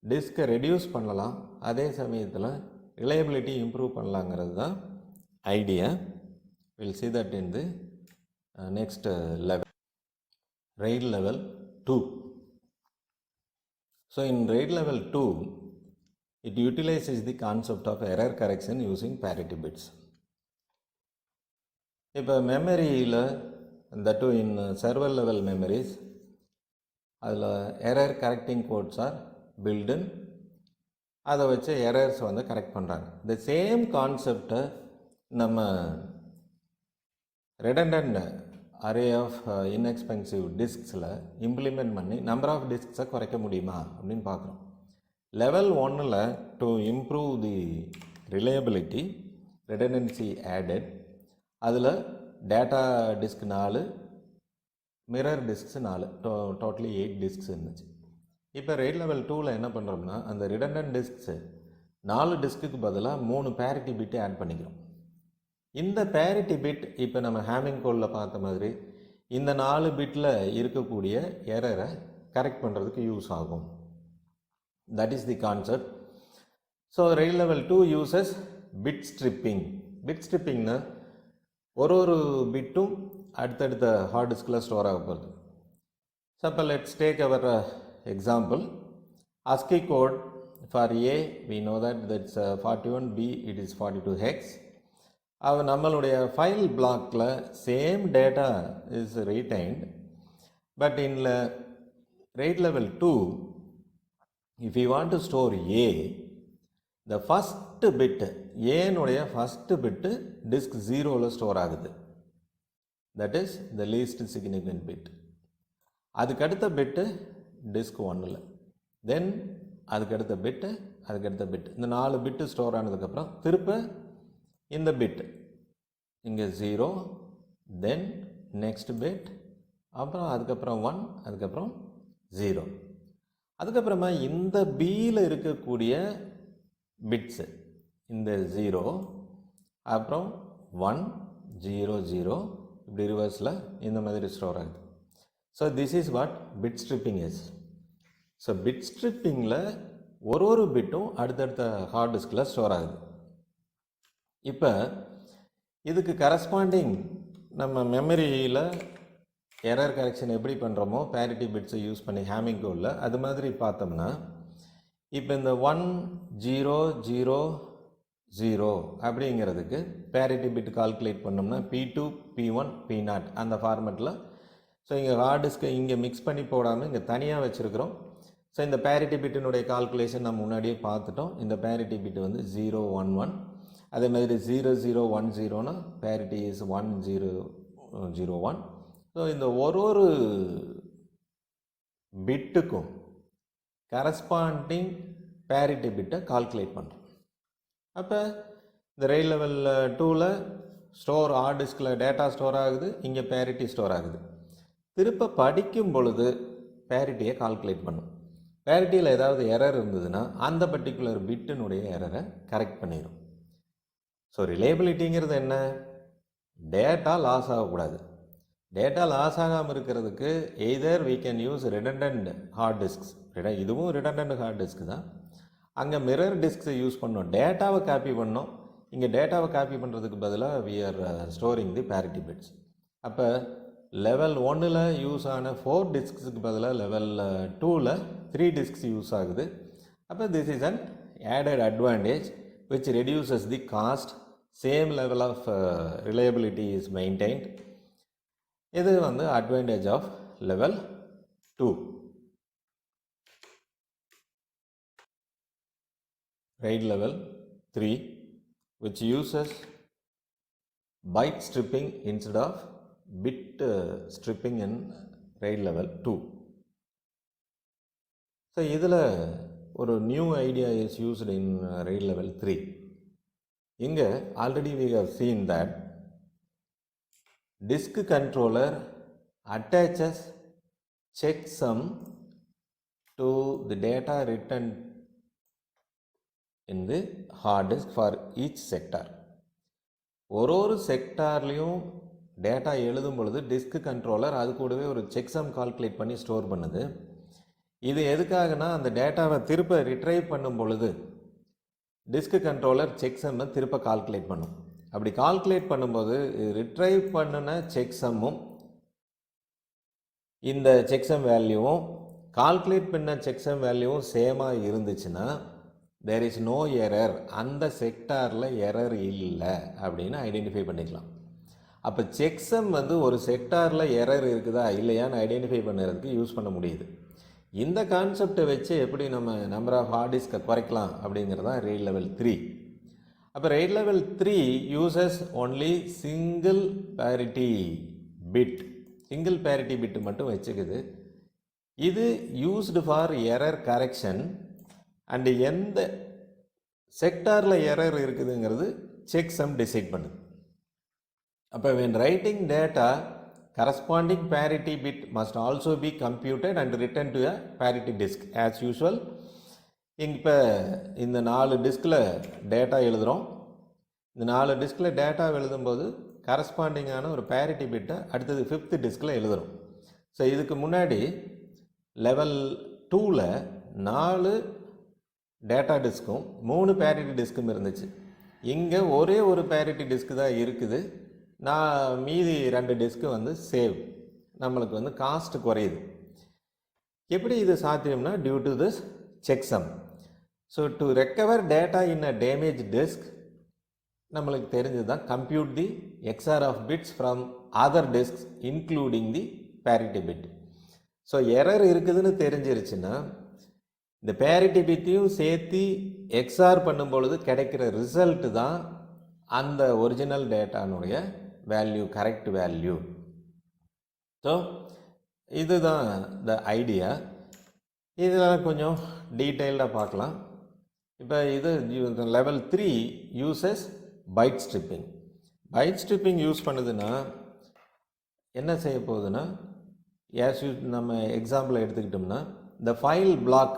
டிஸ்கை ரெடியூஸ் பண்ணலாம், அதே சமயத்தில் ரிலையபிலிட்டி இம்ப்ரூவ் பண்ணலாங்கிறது தான் idea. Will see that in the next level, RAID level 2. So in RAID level 2 it utilizes the concept of error correction using parity bits. இப்போ மெமரியில் that too in server level memories அதில் error correcting codes are built. அதை வச்சு errors வந்து correct பண்ணுறாங்க. இந்த same கான்செப்டை நம்ம redundant அரே ஆஃப் இன்எக்ஸ்பென்சிவ் டிஸ்க்ஸில் இம்ப்ளிமெண்ட் பண்ணி நம்பர் ஆஃப் டிஸ்க்ஸை குறைக்க முடியுமா அப்படின்னு பார்க்குறோம். லெவல் 1ல் to improve the reliability redundancy added அதில் data disk 4 mirror disks 4 totally 8 disks இருந்துச்சு. இப்போ ரேட் லெவல் 2ல் என்ன பண்ணுறோம்னா அந்த ரிடண்டன்ட் டிஸ்க்ஸு 4 டிஸ்க்குக்கு பதிலாக 3 பேரிட்டி பிட்டு ஆட் பண்ணிக்கிறோம். இந்த பேரிட்டி பிட் இப்போ நம்ம ஹேமிங் கோடில் பார்த்த மாதிரி இந்த 4 பிட்டில் இருக்கக்கூடிய எரரை கரெக்ட் பண்ணுறதுக்கு யூஸ் ஆகும். That is the concept. So RAID level 2 uses bit striping. Bit ஸ்ட்ரிப்பிங்னா ஒரு பிட்டும் அடுத்தடுத்த ஹார்ட் டிஸ்கில் ஸ்டோர் ஆக போகுது. ஸோ இப்போ let's take our example. ASCII code for A we know that that's 41, B it is 42 hex. நம்மளுடைய ஃபைல் பிளாக்கில் same data is retained, but in rate level 2 if you want to store A, the first bit ஏனுடைய first bit disk 0ல் store ஆகுது. That is the least significant bit. அதுக்கடுத்த bit disk 1ல், தென் அதுக்கடுத்த பிட்டு இந்த 4 பிட்டு store ஆனதுக்கப்புறம் திருப்ப இந்த பிட் இங்கே 0, தென் நெக்ஸ்ட் பிட், அப்புறம் அதுக்கப்புறம் 1, அதுக்கப்புறம் 0. அதுக்கப்புறமா இந்த பியில் இருக்கக்கூடிய பிட்ஸு இந்த 0, அப்புறம் 1, 0, 0 இப்படி ரிவர்ஸில் இந்த மாதிரி ஸ்டோர் ஆகுது. So this is what bit striping is. So bit ஸ்ட்ரிப்பிங்கில் ஒரு பிட்டும் அடுத்தடுத்த ஹார்ட் டிஸ்கில் ஸ்டோர் ஆகுது. இப்போ இதுக்கு கரஸ்பாண்டிங் நம்ம மெமரியில் எரர் கரெக்ஷன் எப்படி பண்ணுறோமோ பேரிட்டி பிட்ஸை யூஸ் பண்ணி ஹேமிங் கோடில் அது மாதிரி பார்த்தோம்னா இப்போ இந்த 1, 0, 0, 0 அப்படிங்கிறதுக்கு பேரிட்டி பிட் கால்குலேட் பண்ணோம்னா P2, P1, P0 அந்த ஃபார்மெட்டில். ஸோ இங்கே ஹார்ட் டிஸ்கை இங்கே மிக்ஸ் பண்ணி போடாமல் இங்கே தனியாக வச்சுருக்கிறோம். ஸோ இந்த பேரிட்டி பிட்டினுடைய கால்குலேஷன் நம்ம முன்னாடியே பார்த்துட்டோம். இந்த பேரிட்டி பிட் வந்து 0, 1, 1. அதே மாதிரி 0, 0, 1, 0னா பேரிட்டி இஸ் 1, 0, 0, 1. ஸோ இந்த ஒரு பிட்டுக்கும் கரஸ்பாண்டிங் பேரிட்டி பிட்டை கால்குலேட் பண்ணுறோம். அப்போ இந்த ரேட் லெவல் 2ல் ஸ்டோர் ஹார்ட் டிஸ்கில் டேட்டா ஸ்டோர் ஆகுது, இங்கே பேரிட்டி ஸ்டோர் ஆகுது. திருப்ப படிக்கும் பொழுது பேரிட்டியை கால்குலேட் பண்ணும். பேரிட்டியில் ஏதாவது எரர் இருந்ததுன்னா அந்த பர்டிகுலர் பிட்டினுடைய எரரை கரெக்ட் பண்ணிடும். ஸோ ரிலேபிலிட்டிங்கிறது என்ன? டேட்டா லாஸ் ஆகக்கூடாது. டேட்டா லாஸ் ஆகாமல் இருக்கிறதுக்கு either we can use redundant hard disks. இதுவும் redundant ஹார்ட் டிஸ்க் தான். அங்கே மிரர் டிஸ்க்ஸை யூஸ் பண்ணோம், டேட்டாவை காப்பி பண்ணோம். இங்கே டேட்டாவை காப்பி பண்ணுறதுக்கு பதிலாக we are storing the parity bits. அப்போ லெவல் 1ல் யூஸ் ஆன 4 டிஸ்க்ஸுக்கு பதிலாக லெவல் 2ல் 3 டிஸ்க்ஸ் யூஸ் ஆகுது. அப்போ this is an added advantage which reduces the cost. Same level of reliability is maintained. இது வந்து advantage of level 2. RAID level 3 which uses byte stripping instead of bit stripping in RAID level 2. So இதில் ஒரு new idea is used in RAID level 3. இங்கே already we have seen that disk controller attaches checksum to the data written in the hard disk for each sector. ஒரு செக்டார்லேயும் data எழுதும் பொழுது disk controller அது கூடவே ஒரு checksum calculate பண்ணி store பண்ணுது. இது எதுக்காகனா அந்த டேட்டாவை திருப்ப ரிட்ரைவ் பண்ணும் பொழுது டிஸ்க் கண்ட்ரோலர் செக்ஸம்மை திருப்ப கால்குலேட் பண்ணும். அப்படி கால்குலேட் பண்ணும்போது ரிட்ரைவ் பண்ணின செக்ஸம்மும் இந்த செக்ஸம் வேல்யூவும் கால்குலேட் பண்ண செக்ஸம் வேல்யூவும் சேமாக இருந்துச்சுன்னா there is no error, அந்த செக்டாரில் எரர் இல்லை அப்படின்னு ஐடென்டிஃபை பண்ணிக்கலாம். அப்போ செக்ஸம் வந்து ஒரு செக்டாரில் எரர் இருக்குதா இல்லையான்னு ஐடென்டிஃபை பண்ணுறதுக்கு யூஸ் பண்ண முடியுது. இந்த கான்செப்டை வச்சு எப்படி நம்ம நம்பர் ஆஃப் ஹார்ட் டிஸ்கை குறைக்கலாம் அப்படிங்கிறது தான் RAID level 3. அப்போ RAID level 3 uses only single parity bit, single parity bit மட்டும் வச்சுக்குது. இது used for error correction and எந்த செக்டாரில் எரர் இருக்குதுங்கிறது செக் சம் டிசைட் பண்ணுது. அப்போ when writing data, corresponding parity bit must also be computed and written to a parity disk as usual. இப்போ இந்த 4 டிஸ்கில் data எழுதுகிறோம். இந்த 4 டிஸ்கில் டேட்டா எழுதும்போது கரஸ்பாண்டிங்கான ஒரு பேரிட்டி பிட்டை அடுத்தது 5th டிஸ்கில் எழுதுகிறோம். ஸோ இதுக்கு முன்னாடி லெவல் 2ல் 4 டேட்டா டிஸ்க்கும் 3 பேரிட்டி டிஸ்க்கும் இருந்துச்சு. இங்கே ஒரே ஒரு பேரிட்டி டிஸ்க்கு தான் இருக்குது. நான் மீதி 2 டிஸ்க்கு வந்து சேவ், நம்மளுக்கு வந்து காஸ்ட் குறையுது. எப்படி இது சாத்தியம்னா due to this checksum. So to recover data in a damage disk நம்மளுக்கு தெரிஞ்சது தான் compute the XOR of bits from other disks including the parity bit. So error இருக்குதுன்னு தெரிஞ்சிருச்சுன்னா இந்த பேரிட்டி பிட்டையும் சேர்த்து எக்ஸ்ஆர் பண்ணும்பொழுது கிடைக்கிற ரிசல்ட்டு தான் அந்த ஒரிஜினல் டேட்டானுடைய வேல்யூ, கரெக்ட் வேல்யூ. ஸோ இதுதான் த ஐடியா. இதெல்லாம் கொஞ்சம் டீட்டெயில்டாக பார்க்கலாம். இப்போ இது level 3 uses byte striping. Byte striping use பண்ணுதுன்னா என்ன செய்ய போகுதுன்னா, நம்ம எக்ஸாம்பிள் எடுத்துக்கிட்டோம்னா இந்த ஃபைல் பிளாக்,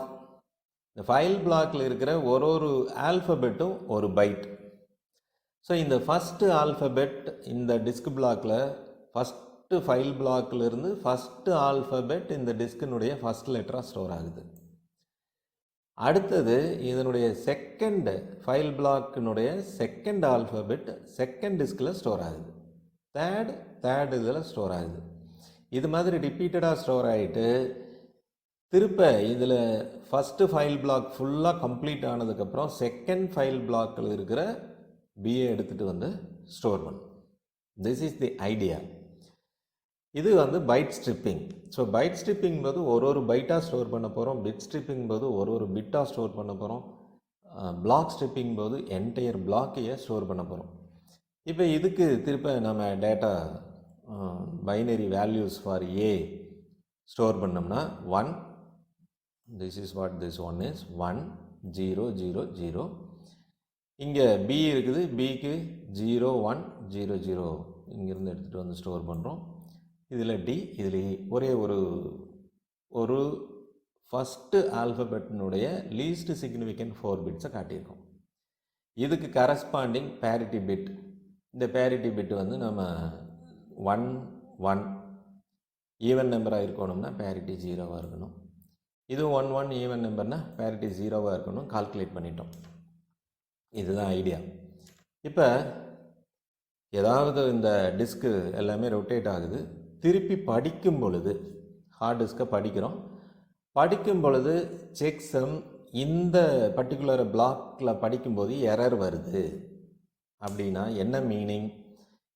இந்த ஃபைல் பிளாக்கில் இருக்கிற ஒரு ஆல்ஃபபெட்டும் ஒரு பைட். ஸோ இந்த ஃபஸ்ட்டு ஆல்ஃபபெட் இந்த டிஸ்க் பிளாக்கில் ஃபஸ்ட்டு ஃபைல் பிளாக்கிலிருந்து ஃபஸ்ட்டு ஆல்ஃபபெட் இந்த டிஸ்கினுடைய ஃபஸ்ட் லெட்டராக ஸ்டோர் ஆகுது. அடுத்தது இதனுடைய செகண்ட் ஃபைல் பிளாக்கினுடைய செகண்ட் ஆல்ஃபபெட் செகண்ட் டிஸ்கில் ஸ்டோர் ஆகுது. தேர்ட் இதில் ஸ்டோர் ஆகுது. இது மாதிரி ரிப்பீட்டடாக ஸ்டோர் ஆகிட்டு திருப்ப இதில் ஃபஸ்ட்டு ஃபைல் பிளாக் ஃபுல்லாக கம்ப்ளீட் ஆனதுக்கப்புறம் செகண்ட் ஃபைல் பிளாக்கில் இருக்கிற பிஏ எடுத்துகிட்டு வந்து ஸ்டோர் பண்ணும். This is the idea. இது வந்து byte striping. So byte striping போது ஒரு பைட்டாக ஸ்டோர் பண்ண போகிறோம். பிட் ஸ்ட்ரிப்பிங் போது ஒரு பிட்டாக ஸ்டோர் பண்ண போகிறோம். பிளாக் ஸ்ட்ரிப்பிங் போது என்டையர் பிளாக்கையே ஸ்டோர் பண்ண போகிறோம். இப்போ இதுக்கு திருப்ப நம்ம data binary values for A store பண்ணோம்னா 1, this is what this one is 1 0 0 0. இங்கே பி இருக்குது, பிக்கு 0 1 0 0 இங்கேருந்து எடுத்துகிட்டு வந்து ஸ்டோர் பண்ணுறோம். இதில் டி, இதில் ஒரே ஒரு ஃபஸ்ட்டு ஆல்ஃபபெட்டினுடைய லீஸ்ட் சிக்னிஃபிகண்ட் 4 பிட்ஸை காட்டியிருக்கோம். இதுக்கு கரஸ்பாண்டிங் பேரிட்டி பிட், இந்த பேரிட்டி பிட் வந்து நம்ம 1 1 ஈவன் நம்பராக இருக்கணும்னா பேரிட்டி 0வாக இருக்கணும். இது 1 1 ஈவன் நம்பர்னால் பேரிட்டி 0வாக இருக்கணும். கால்குலேட் பண்ணிட்டோம். இதுதான் ஐடியா. இப்போ ஏதாவது இந்த டிஸ்க்கு எல்லாமே ரொட்டேட் ஆகுது. திருப்பி படிக்கும் பொழுது ஹார்ட் டிஸ்கை படிக்கும் பொழுது செக் சம் இந்த பர்டிகுலர் பிளாக்கில் படிக்கும்போது எரர் வருது அப்படின்னா என்ன மீனிங்?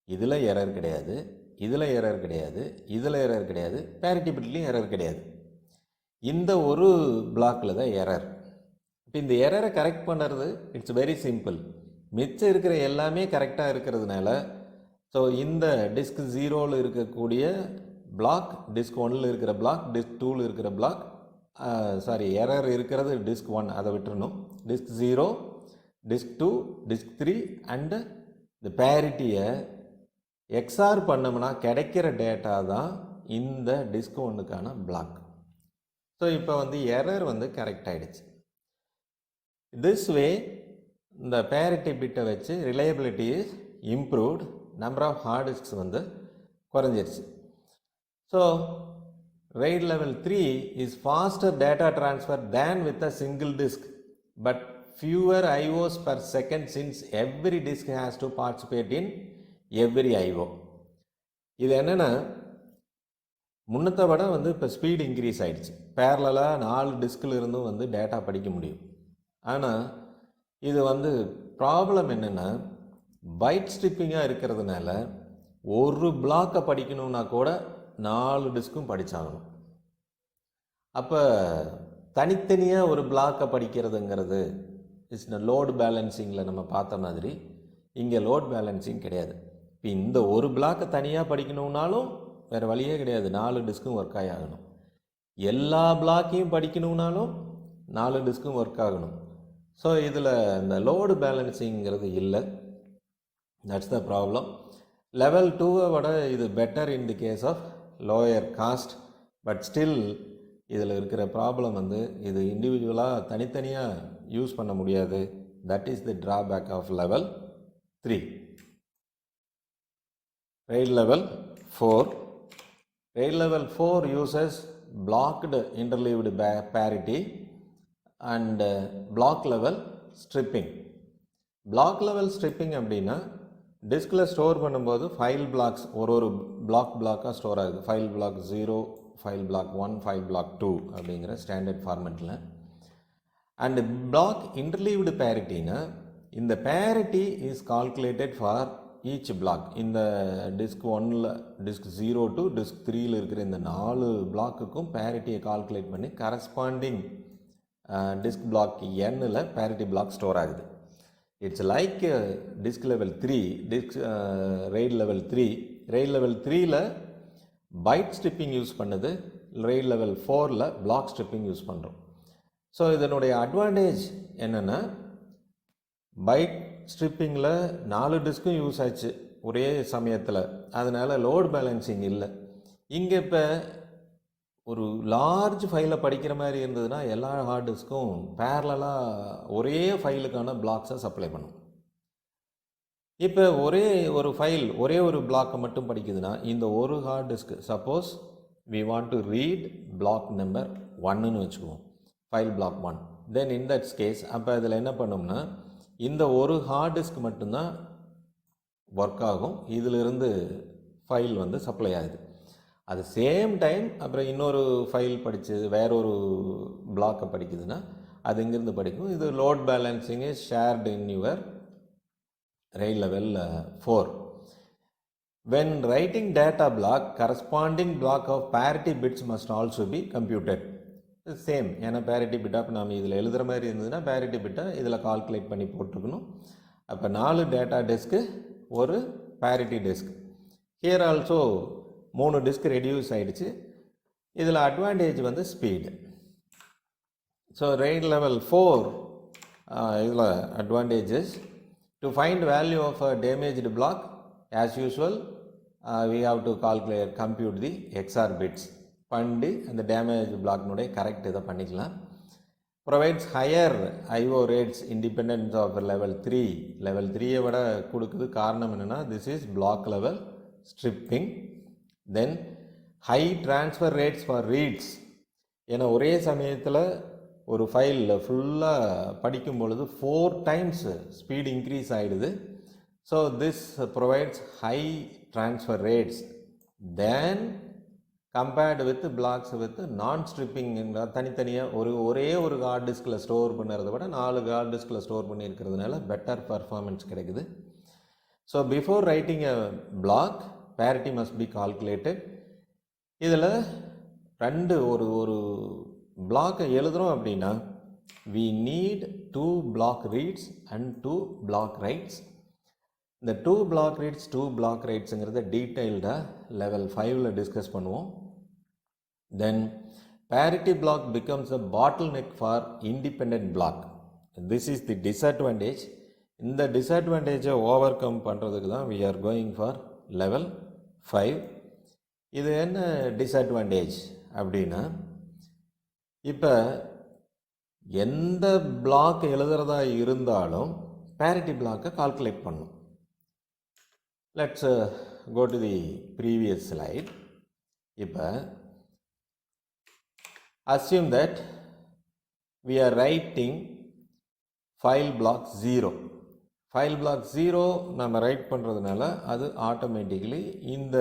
இதில் எரர் கிடையாது, இதில் எரர் கிடையாது, இதில் எரர் கிடையாது, பேரிட்டி பிட்லேயும் எரர் கிடையாது. இந்த ஒரு பிளாக்கில் தான் எரர். இப்போ இந்த எரரை கரெக்ட் பண்ணுறது இட்ஸ் வெரி சிம்பிள். மிச்சம் இருக்கிற எல்லாமே கரெக்டாக இருக்கிறதுனால ஸோ இந்த டிஸ்க் 0ல் இருக்கக்கூடிய பிளாக், டிஸ்க் 1ல் இருக்கிற பிளாக், டிஸ்க் 2ல் இருக்கிற பிளாக், எரர் இருக்கிறது டிஸ்க் 1, அதை விட்டுறணும். டிஸ்க் 0, டிஸ்க் 2, டிஸ்க் 3 அண்டு இந்த பேரிட்டியை எக்ஸ்ஆர் பண்ணோம்னா கிடைக்கிற டேட்டா தான் இந்த டிஸ்க் 1க்கான பிளாக். ஸோ இப்போ வந்து எரர் வந்து கரெக்ட் ஆகிடுச்சு. திஸ் வே இந்த பேரிட்டி பிட்டை வச்சு reliability is improved, number of hard disks வந்து குறைஞ்சிருச்சு. So RAID level 3 is faster data transfer than with a single disk, but fewer IOs per second since every disk has to participate in every IO. இது என்னென்னா முன்னத்தை விட வந்து இப்போ speed increase ஆகிடுச்சு. பேரலாக 4 டிஸ்கில் இருந்தும் வந்து டேட்டா படிக்க முடியும். ஆனால் இது வந்து ப்ராப்ளம் என்னென்னா பைட் ஸ்ட்ரிப்பிங்காக இருக்கிறதுனால ஒரு பிளாக்கை படிக்கணுன்னா கூட 4 டிஸ்க்கும் படித்தாகணும். அப்போ தனித்தனியாக ஒரு பிளாக்கை படிக்கிறதுங்கிறது இட்ஸ் லோட் பேலன்சிங்கில் நம்ம பார்த்த மாதிரி இங்கே லோட் பேலன்சிங் கிடையாது. இப்போ இந்த ஒரு பிளாக்கை தனியாக படிக்கணுன்னாலும் வேறு வழியே கிடையாது, 4 டிஸ்க்கும் ஒர்க் ஆகணும். எல்லா பிளாக்கையும் படிக்கணும்னாலும் 4 டிஸ்க்கும் ஒர்க் ஆகணும். ஸோ இதில் இந்த லோடு பேலன்சிங்கிறது இல்லை. That's the problem. லெவல் 2 விட இது better in the case of lower cost. But still இதில் இருக்கிற ப்ராப்ளம் வந்து இது இண்டிவிஜுவலாக தனித்தனியாக யூஸ் பண்ண முடியாது. That is the drawback of level 3. RAID level 4. RAID level 4 uses blocked interleaved parity and block level stripping. block level stripping அப்படின்னா டிஸ்கில் ஸ்டோர் பண்ணும்போது ஃபைல் பிளாக்ஸ் ஒரு பிளாக்காக ஸ்டோர் ஆகுது. File block 0, file block 1, file block 2 அப்படிங்கிற standard ஃபார்மெட்டில். And block interleaved பேரிட்டினா இந்த parity is calculated for each block. இந்த டிஸ்க் 1ல் டிஸ்க் 0 டு டிஸ்க் 3ல் இருக்கிற இந்த 4 பிளாக்குக்கும் பேரிட்டியை கால்குலேட் பண்ணி கரஸ்பாண்டிங் டிஸ்க் பிளாக் Nல் பேரிட்டி பிளாக் ஸ்டோர் ஆகுது. It's like disk level 3, RAID level 3. RAID level 3ல் பைட் ஸ்ட்ரிப்பிங் யூஸ் பண்ணுது, RAID level 4ல் பிளாக் ஸ்ட்ரிப்பிங் யூஸ் பண்ணுறோம். ஸோ இதனுடைய அட்வான்டேஜ் என்னென்னா, பைட் ஸ்ட்ரிப்பிங்கில் 4 டிஸ்க்கும் யூஸ் ஆச்சு ஒரே சமயத்தில், அதனால் லோட் பேலன்சிங் இல்லை. இங்கே இப்போ ஒரு லார்ஜ் ஃபைலை படிக்கிற மாதிரி இருந்ததுன்னா எல்லா ஹார்ட் டிஸ்க்கும் பேரலாக ஒரே ஃபைலுக்கான பிளாக்ஸை சப்ளை பண்ணும். இப்போ ஒரே ஒரு ஃபைல் ஒரே ஒரு பிளாக்கை மட்டும் படிக்குதுன்னா இந்த ஒரு ஹார்ட் டிஸ்க்கு, suppose we want to read block number 1ன்னு வச்சுக்குவோம், file block 1. Then in that's case அப்போ இதில் என்ன பண்ணோம்னா இந்த ஒரு ஹார்ட் டிஸ்க் மட்டும்தான் ஒர்க் ஆகும், இதிலிருந்து ஃபைல் வந்து சப்ளை ஆகுது. அது சேம் டைம் அப்புறம் இன்னொரு ஃபைல் படித்து வேறொரு பிளாக்கை படிக்குதுன்னா அது இங்கேருந்து படிக்கும். இது load balancing is shared in your RAID level 4. When writing data block, corresponding block of parity bits must also be computed. Same, ஏன்னா பேரிட்டி பிட்டாக நாம் இதில் எழுதுகிற மாதிரி இருந்ததுன்னா பேரிட்டி பிட்டை இதில் கால்குலேட் பண்ணி போட்டிருக்கணும். அப்போ 4 டேட்டா டெஸ்க்கு ஒரு parity desk. Here also 3 disk reduce ஆகிடுச்சு. இதில் அட்வான்டேஜ் வந்து ஸ்பீடு. ஸோ RAID level 4 இதில் advantages to find value of a damaged block as usual we have to compute the XR bits பண்ணி அந்த டேமேஜ் பிளாக்னுடைய கரெக்ட் இதை பண்ணிக்கலாம். Provides higher IO rates independence of level 3. Level 3ஐ விட கொடுக்குது. காரணம் என்னென்னா this is block level striping. Then high transfer rates for reads. ஏன்னா ஒரே சமயத்தில் ஒரு ஃபைலில் ஃபுல்லாக படிக்கும் பொழுது 4 டைம்ஸ் ஸ்பீடு இன்க்ரீஸ் ஆகிடுது. So this provides high transfer rates then compared with blocks with non striping. தனித்தனியாக ஒரே ஒரு ஹார்ட் டிஸ்கில் ஸ்டோர் பண்ணுறத விட 4 ஹார்ட் டிஸ்கில் ஸ்டோர் பண்ணியிருக்கிறதுனால பெட்டர் பர்ஃபார்மன்ஸ் கிடைக்குது. So before writing a block parity must be calculated. இதில் ஒரு பிளாக்கை எழுதுகிறோம் அப்படின்னா we need 2 block reads and 2 block writes. இந்த 2 block reads 2 block writesங்கிறத டீட்டெயில்டாக லெவல் 5ல் டிஸ்கஸ் பண்ணுவோம். தென் parity block becomes a bottleneck for independent block. This is the disadvantage. இந்த டிஸ்அட்வான்டேஜை over come பண்ணுறதுக்கு தான் we are going for level 5. இது என்ன disadvantage அப்படின்னா, இப்போ எந்த பிளாக் எழுதுறதா இருந்தாலும் பேரிட்டி பிளாக்கை கால்குலேட் பண்ணும். Let's go to the previous slide. இப்போ assume that we are writing file block 0. File block 0 நம்ம ரைட் பண்ணுறதுனால அது ஆட்டோமேட்டிக்கலி இந்த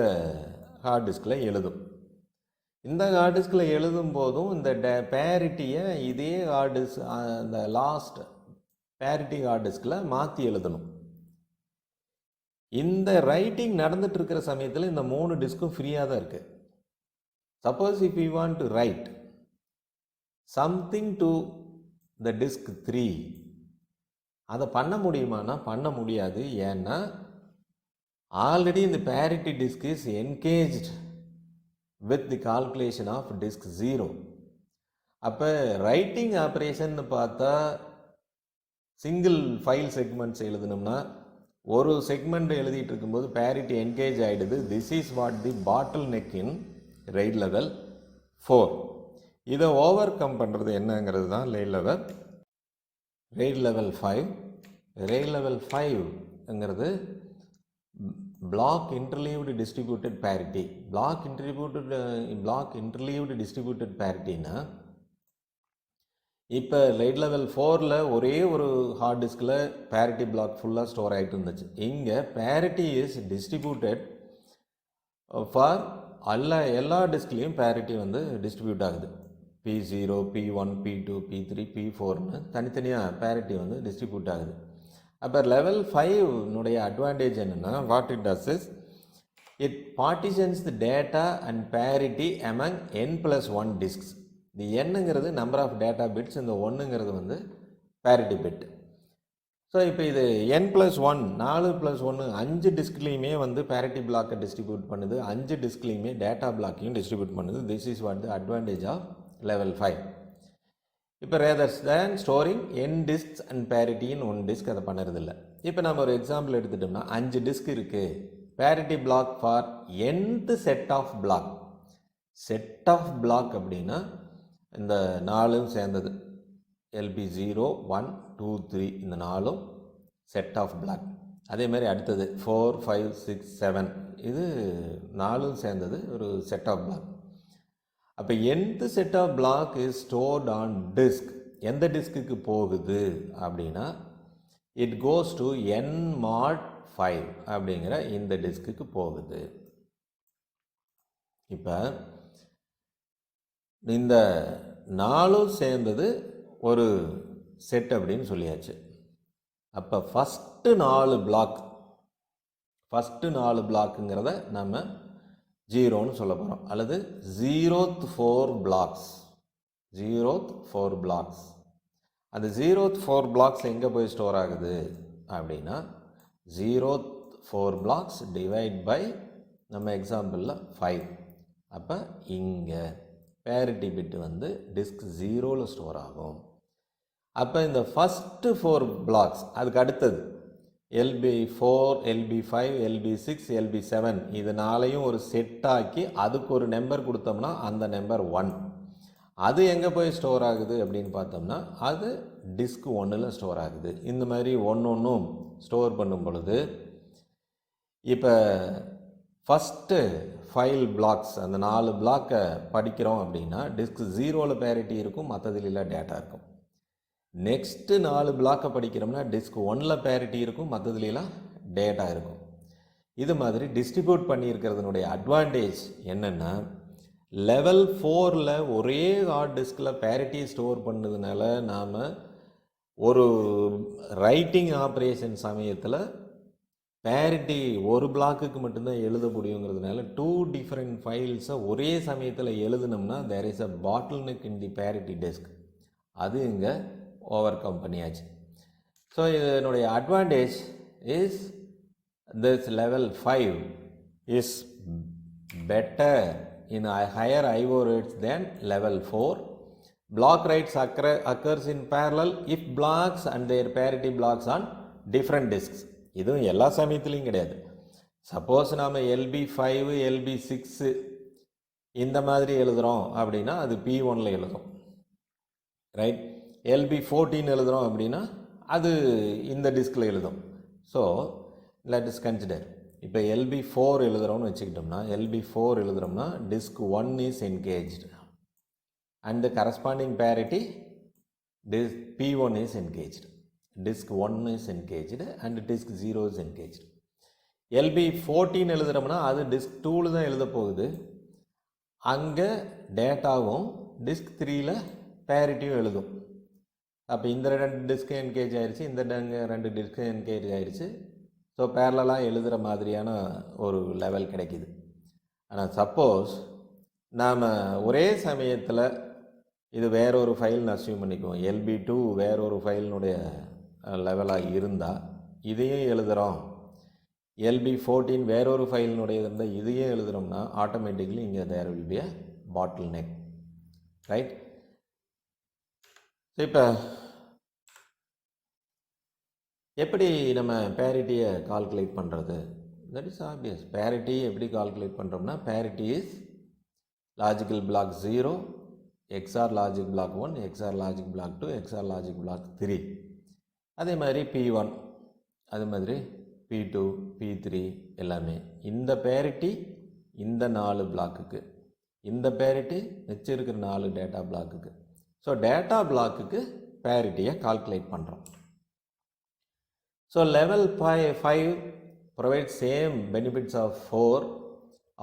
ஹார்ட் டிஸ்கில் எழுதும். இந்த ஹார்ட் டிஸ்கில் எழுதும் போதும் இந்த பேரிட்டியை இதே ஹார்ட் டிஸ்க் அந்த லாஸ்ட் பேரிட்டி ஹார்ட் டிஸ்கில் மாற்றி எழுதணும். இந்த ரைட்டிங் நடந்துட்டு இருக்கிற சமயத்தில் இந்த 3 டிஸ்க்கும் ஃப்ரீயாக தான் இருக்குது. Suppose if you want to right something to the disk 3, அதை பண்ண முடியுமானா பண்ண முடியாது. ஏன்னா ஆல்ரெடி இந்த parity disk is engaged with the calculation of disk 0. அப்போ ரைட்டிங் ஆப்ரேஷன் பார்த்தா சிங்கிள் ஃபைல் செக்மெண்ட்ஸ் எழுதணும்னா ஒரு செக்மெண்ட் எழுதிட்டு இருக்கும்போது பேரிட்டி என்கேஜ் ஆகிடுது. This is what the bottle neck in RAID level 4. இதை ஓவர் கம் பண்ணுறது என்னங்கிறது தான் RAID level 5. RAID level 5ங்கிறது Block-Interleaved distributed parity. Block-Interleaved distributed parityனா இப்போ RAID level 4ல் ஒரே ஒரு ஹார்ட் டிஸ்கில் parity block ஃபுல்லாக ஸ்டோர் ஆகிட்டு இருந்துச்சு. இங்கே parity is distributed for எல்லா டிஸ்க்லேயும் parity டிஸ்ட்ரிபியூட் ஆகுது. P0, P1, P2, P3, P4ன்னு தனித்தனியாக parity டிஸ்ட்ரிபியூட் ஆகுது. அப்போ level 5னுடைய அட்வான்டேஜ் என்னென்னா, what it does is it partitions the data and parity among n+1 disks. இந்த என்னங்கிறது நம்பர் ஆஃப் டேட்டா பிட்ஸ், இந்த ஒன்றுங்கிறது parity bit. So இப்போ இது n+1 4+1 5 டிஸ்க்லேயுமே parity பிளாக்கை டிஸ்ட்ரிபியூட் பண்ணுது, 5 டிஸ்க்லேயுமே டேட்டா பிளாக்கையும் டிஸ்ட்ரிபியூட் பண்ணுது. This is what the advantage of level 5. இப்போ rather than storing n disks and parity in one disk அதை பண்ணுறதில்ல. இப்போ நம்ம ஒரு எக்ஸாம்பிள் எடுத்துட்டோம்னா 5 டிஸ்க் இருக்குது, parity block for nth set of block. Set of block அப்படின்னா இந்த 4ம் சேர்ந்தது, LB0, 1, 2, 3 இந்த 4ம் செட் ஆஃப் பிளாக். அதே மாதிரி அடுத்தது 4, 5, 6, 7 இது 4ம் சேர்ந்தது ஒரு செட் ஆஃப் பிளாக். அப்போ nth set of block is stored on disk. எந்த டிஸ்க்கு போகுது அப்படின்னா இட் கோஸ் டு n-mod 5 அப்படிங்கிற இந்த டிஸ்க்கு போகுது. இப்போ இந்த 4ம் சேர்ந்தது ஒரு செட் அப்படின்னு சொல்லியாச்சு. அப்போ ஃபஸ்ட்டு 4 பிளாக்குங்கிறத நம்ம 0ன்னு சொல்ல போகிறோம், அல்லது 0th 4 பிளாக்ஸ். அந்த 0th 4 பிளாக்ஸ் எங்கே போய் ஸ்டோர் ஆகுது அப்படின்னா 0th 4 பிளாக்ஸ் டிவைட் பை நம்ம எக்ஸாம்பிளில் 5. அப்போ இங்கே பேரிட்டி பிட்டு டிஸ்க் 0ல் ஸ்டோர் ஆகும். அப்போ இந்த ஃபஸ்ட்டு 4 பிளாக்ஸ், அதுக்கு அடுத்தது LB4, LB5, LB6, LB7 இது 4ஐயும் ஒரு செட்டாக்கி அதுக்கு ஒரு நம்பர் கொடுத்தோம்னா அந்த நம்பர் 1. அது எங்கே போய் ஸ்டோர் ஆகுது அப்படின்னு பார்த்தோம்னா அது டிஸ்க் 1ல் ஸ்டோர் ஆகுது. இந்த மாதிரி ஒன்றும் ஸ்டோர் பண்ணும் பொழுது இப்போ ஃபஸ்ட்டு 5 பிளாக்ஸ் அந்த 4 பிளாக்கை படிக்கிறோம் அப்படின்னா டிஸ்க் 0ல் பேரிட்டி இருக்கும், மற்றதுல டேட்டா இருக்கும். நெக்ஸ்ட்டு 4 பிளாக்கை படிக்கிறோம்னா டிஸ்க் 1ல் பேரிட்டி இருக்கும், மற்றதுலாம் டேட்டா இருக்கும். இது மாதிரி டிஸ்ட்ரிபியூட் பண்ணியிருக்கிறதுனுடைய அட்வான்டேஜ் என்னென்னா லெவல் 4ல் ஒரே ஹார்ட் டிஸ்கில் பேரிட்டி ஸ்டோர் பண்ணதுனால நாம் ஒரு ரைட்டிங் ஆப்ரேஷன் சமயத்தில் பேரிட்டி ஒரு பிளாக்குக்கு மட்டும்தான் எழுத முடியுங்கிறதுனால 2 டிஃப்ரெண்ட் ஃபைல்ஸை ஒரே சமயத்தில் எழுதுனோம்னா there is a bottleneck in the parity disk. அது இங்கே ஓவர் கம் பண்ணியாச்சு. ஸோ இதனுடைய advantage is this level 5 is better in higher IO rates than level 4. Block writes occurs in parallel if blocks and their parity blocks on different disks. இதுவும் எல்லா சமயத்துலையும் கிடையாது. Suppose நாம் LB5, LB6 இந்த மாதிரி எழுதுகிறோம் அப்படின்னா அது P1ல் எழுதும், ரைட். LB14 எழுதுகிறோம் அப்படின்னா அது இந்த டிஸ்கில் எழுதும். ஸோ லெட் இஸ் கன்சிடர் இப்போ LB4 எழுதுகிறோம்னு வச்சுக்கிட்டோம்னா LB4 எழுதுகிறோம்னா disk 1 is engaged and corresponding parity P1 is engaged. Disk 1 is engaged and disk 0 is engaged. LB14 எழுதுகிறோம்னா அது டிஸ்க் 2ல் தான் எழுத போகுது, அங்கே டேட்டாவும் டிஸ்க் 3ல் பேரிட்டியும் எழுதும். அப்போ இந்த 2 டிஸ்க்கு என்கேஜ் ஆயிடுச்சு, இந்த 2 டிஸ்க்கு என்கேஜ் ஆயிடுச்சு. ஸோ பேரலாக எழுதுகிற மாதிரியான ஒரு லெவல் கிடைக்கிது. ஆனால் சப்போஸ் நாம் ஒரே சமயத்தில் இது வேறொரு ஃபைல்னு அஸ்யூம் பண்ணிக்குவோம், LB2 வேறொரு ஃபைலினுடைய லெவலாக இருந்தால் இதையும் எழுதுகிறோம், LB14 வேற ஒரு ஃபைலினுடைய இருந்தால் இதையே எழுதுகிறோம்னா ஆட்டோமேட்டிக்கலி இங்கே there will be a bottleneck, right? இப்போ எப்படி நம்ம பேரிட்டியை கால்குலேட் பண்ணுறது? That is obvious. பேரிட்டி எப்படி கால்குலேட் பண்ணுறோம்னா, parity is logical block 0 XOR logic block 1 XOR logic block 2 XOR logic block 3. அதே மாதிரி P1, அது மாதிரி P2 P3 எல்லாமே. இந்த பேரிட்டி இந்த 4 பிளாக்குக்கு, இந்த பேரிட்டி மிச்சம் இருக்கிற 4 டேட்டா பிளாக்குக்கு. ஸோ டேட்டா பிளாக்குக்கு பேரிட்டியை கால்குலேட் பண்ணுறோம். So level 5 provides same benefits of 4,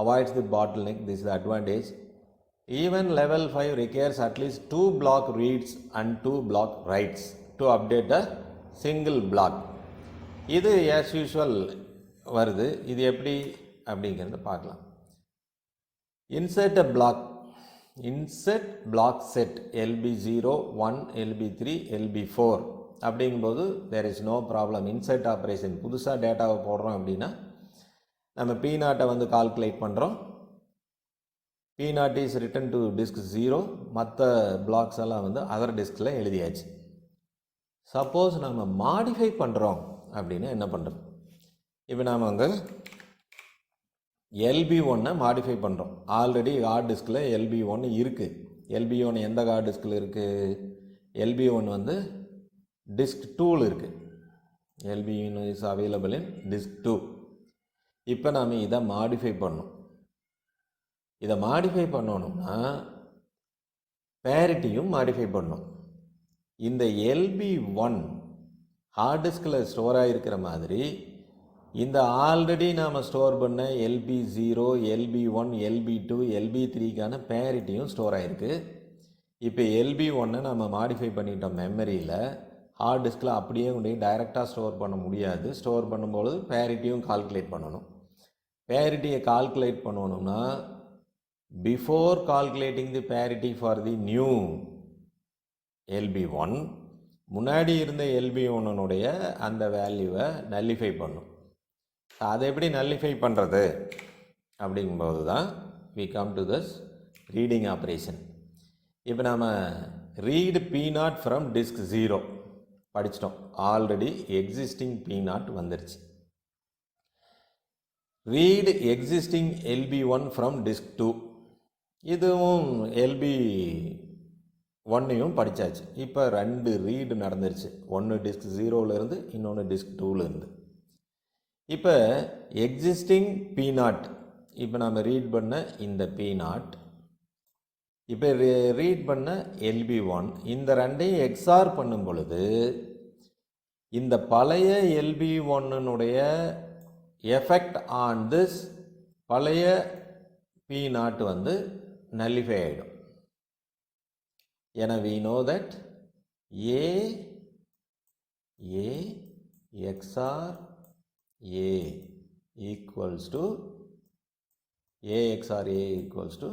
avoids the bottleneck. This is the advantage. Even level 5 requires at least 2 block reads and 2 block writes to update a single block. இது as usual வருது. இது எப்படி அப்படிங்கிறத பார்க்கலாம். Insert a block. Insert block set LB0, 1, LB3, LB4 அப்படிங்கும்போது there is no problem. Insert operation, புதுசாக டேட்டாவை போடுறோம் அப்படின்னா நம்ம P0 வந்து கால்குலேட் பண்ணுறோம். P0 is written to disk 0, மற்ற பிளாக்ஸ் எல்லாம் வந்து அதர் டிஸ்கில் எழுதியாச்சு. சப்போஸ் நம்ம மாடிஃபை பண்ணுறோம் அப்படின்னா என்ன பண்ணுறது? இப்போ நாம் வந்து LB1 மாடிஃபை பண்ணுறோம். ஆல்ரெடி ஹார்ட் டிஸ்கில் LB1 இருக்குது. LB1 எந்த ஹார்ட் டிஸ்கில் இருக்குது? LB1 வந்து டிஸ்க் 2ல் இருக்குது. LB1 is available in disk 2. இப்போ நாம் இதை மாடிஃபை பண்ணோம். இதை மாடிஃபை பண்ணணும்னா பேரிட்டியும் மாடிஃபை பண்ணணும். இந்த LB1 ஹார்ட் டிஸ்கில் ஸ்டோர் ஆகிருக்கிற மாதிரி இந்த ஆல்ரெடி நாம் ஸ்டோர் பண்ண LB0, LB1, LB2, LB3க்கான பேரிட்டியும் ஸ்டோர் ஆகிருக்கு. இப்போ LB1 நம்ம மாடிஃபை பண்ணிட்டோம் மெமரியில். ஹார்ட் டிஸ்கில் அப்படியே கொண்டு டைரெக்டாக ஸ்டோர் பண்ண முடியாது. ஸ்டோர் பண்ணும்போது பேரிட்டியும் கால்குலேட் பண்ணணும். பேரிட்டியை கால்குலேட் பண்ணணும்னா before calculating the parity for the new LB1, முன்னாடி இருந்த LB1 அந்த வேல்யூவை நல்லிஃபை பண்ணும். அதை எப்படி நல்லிஃபை பண்ணுறது அப்படிங்கும்போது தான் we come to this reading operation. இப்போ நம்ம read P0 from disk 0 படிச்சிட்டோம். ஆல்ரெடி எக்ஸிஸ்டிங் P0 வந்துருச்சு. read existing LB1 from disk 2, இதுவும் LB1ஐயும் படித்தாச்சு. இப்போ 2 ரீடு நடந்துருச்சு. ஒன்று டிஸ்க் 0லேருந்து இன்னொன்று டிஸ்க் 2லேருந்து. இப்போ எக்ஸிஸ்டிங் P0, இப்போ நம்ம ரீட் பண்ண இந்த P0, இப்போ ரீட் பண்ண LB1, இந்த ரெண்டையும் எக்ஸ்ஆர் பண்ணும் பொழுது இந்த பழைய LB1னுடைய எஃபெக்ட் ஆன் திஸ் பழைய P0 வந்து நல்லிஃபை ஆகிடும். ஏன்னா we know that A XOR A equals to A XOR A equals to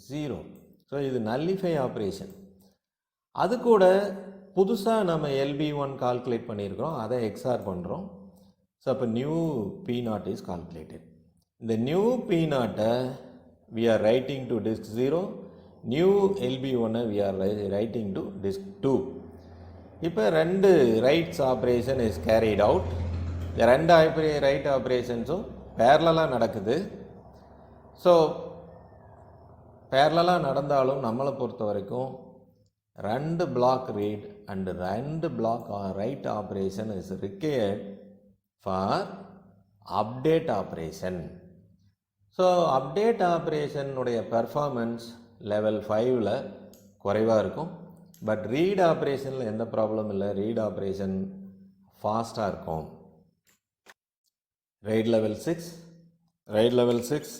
0. So இது நல்லிஃபை ஆப்ரேஷன். அது கூட புதுசாக நம்ம LB1 கால்குலேட் பண்ணியிருக்கிறோம், அதை எக்ஸ்ஆர் பண்ணுறோம். ஸோ அப்போ நியூ P0 இஸ் கால்குலேட்டட். இந்த new P0 we are writing to disk 0, new LB1 we are writing to disk 2. இப்போ 2 writes operation is carried out. இந்த 2 write operations parallel நடக்குது. ஸோ parallel நடந்தாலும் நம்மளை பொறுத்த வரைக்கும் 2 block read and 2 block write operation is required for update operation. So update ஆப்ரேஷனுடைய performance level 5ல் குறைவாக இருக்கும். பட் ரீட் ஆப்ரேஷனில் எந்த ப்ராப்ளம் இல்லை. ரீட் ஆப்ரேஷன் ஃபாஸ்ட்டாக இருக்கும். RAID level 6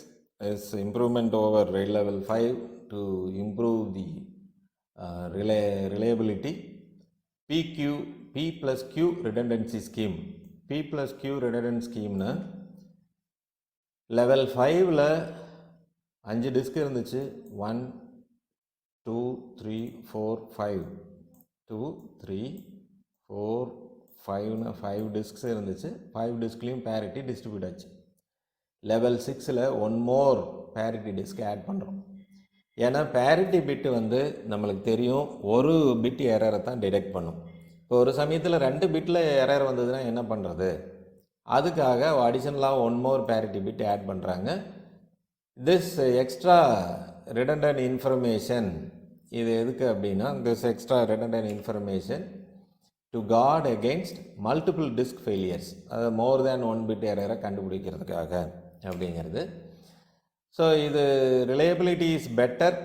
is improvement over RAID level 5 to improve the reliability. P+Q redundancy scheme. P+Q redundancy scheme level 5ல் 5 disk இருந்துச்சு. 1 2 3 4 5 2 3 4 5 disks இருந்துச்சு, 5 diskலையும் parity distribute ஆச்சு. லெவல் 6ல் one more parity disk add பண்ணுறோம். ஏன்னா parity பிட்டு வந்து நம்மளுக்கு தெரியும் ஒரு பிட் எரரை தான் டிடெக்ட் பண்ணும். இப்போ ஒரு சமயத்தில் 2 பிட்டில் எரர் வந்ததுன்னா என்ன பண்ணுறது? அதுக்காக அடிஷனலாக one more parity bit add பண்ணுறாங்க. திஸ் எக்ஸ்ட்ரா redundant இன்ஃபர்மேஷன் இது எதுக்கு அப்படின்னா, this extra redundant information to guard against multiple disk failures, அது மோர் தேன் ஒன் பிட் எரரை கண்டுபிடிக்கிறதுக்காக அப்படிங்கிறது. ஸோ இது ரிலையபிலிட்டி இஸ் பெட்டர்,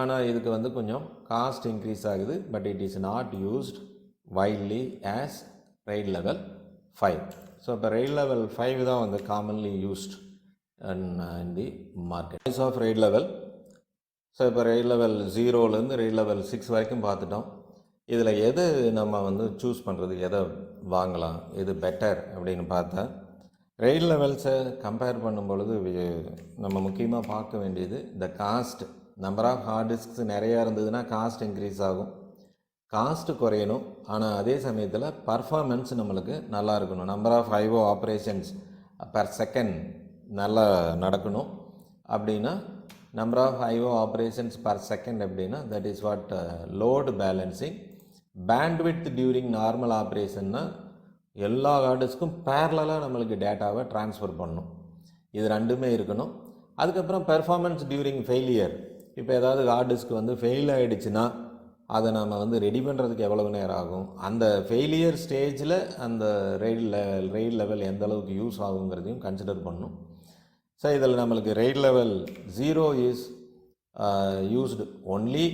ஆனால் இதுக்கு வந்து கொஞ்சம் காஸ்ட் இன்க்ரீஸ் ஆகுது. But it is not used widely as RAID level 5. So இப்போ RAID level 5 தான் வந்து commonly used in the market. Choice of RAID level. So இப்போ RAID level 0லேருந்து RAID level 6 வரைக்கும் பார்த்துட்டோம். இதில் எது நம்ம வந்து சூஸ் பண்ணுறது, எதை வாங்கலாம், எது பெட்டர் அப்படின்னு பார்த்தா, RAID லெவல்ஸை கம்பேர் பண்ணும் பொழுது நம்ம முக்கியமாக பார்க்க வேண்டியது the cost. Number of hard disks நிறையா இருந்ததுன்னா காஸ்ட் இன்க்ரீஸ் ஆகும், காஸ்ட்டு குறையணும். ஆனால் அதே சமயத்தில் பர்ஃபார்மன்ஸ் நம்மளுக்கு நல்லா இருக்கணும். Number of IO operations per second நல்லா நடக்கணும். அப்படின்னா number of IO operations per second அப்படின்னா that is what load balancing. Bandwidth during normal ஆப்ரேஷன்னா எல்லா ஹார்டிஸ்க்கும் பேரலாக நம்மளுக்கு டேட்டாவை ட்ரான்ஸ்ஃபர் பண்ணணும். இது ரெண்டுமே இருக்கணும். அதுக்கப்புறம் பெர்ஃபார்மன்ஸ் டியூரிங் ஃபெயிலியர். இப்போ ஏதாவது ஹார்டிஸ்க்கு வந்து ஃபெயில் ஆகிடுச்சுன்னா அதை நம்ம வந்து ரெடி பண்ணுறதுக்கு எவ்வளவு நேரம் ஆகும், அந்த ஃபெயிலியர் ஸ்டேஜில் அந்த RAID லெவல் எந்த அளவுக்கு யூஸ் ஆகுங்கிறதையும் கன்சிடர் பண்ணணும். ஸோ இதில் நம்மளுக்கு RAID level 0 is used only,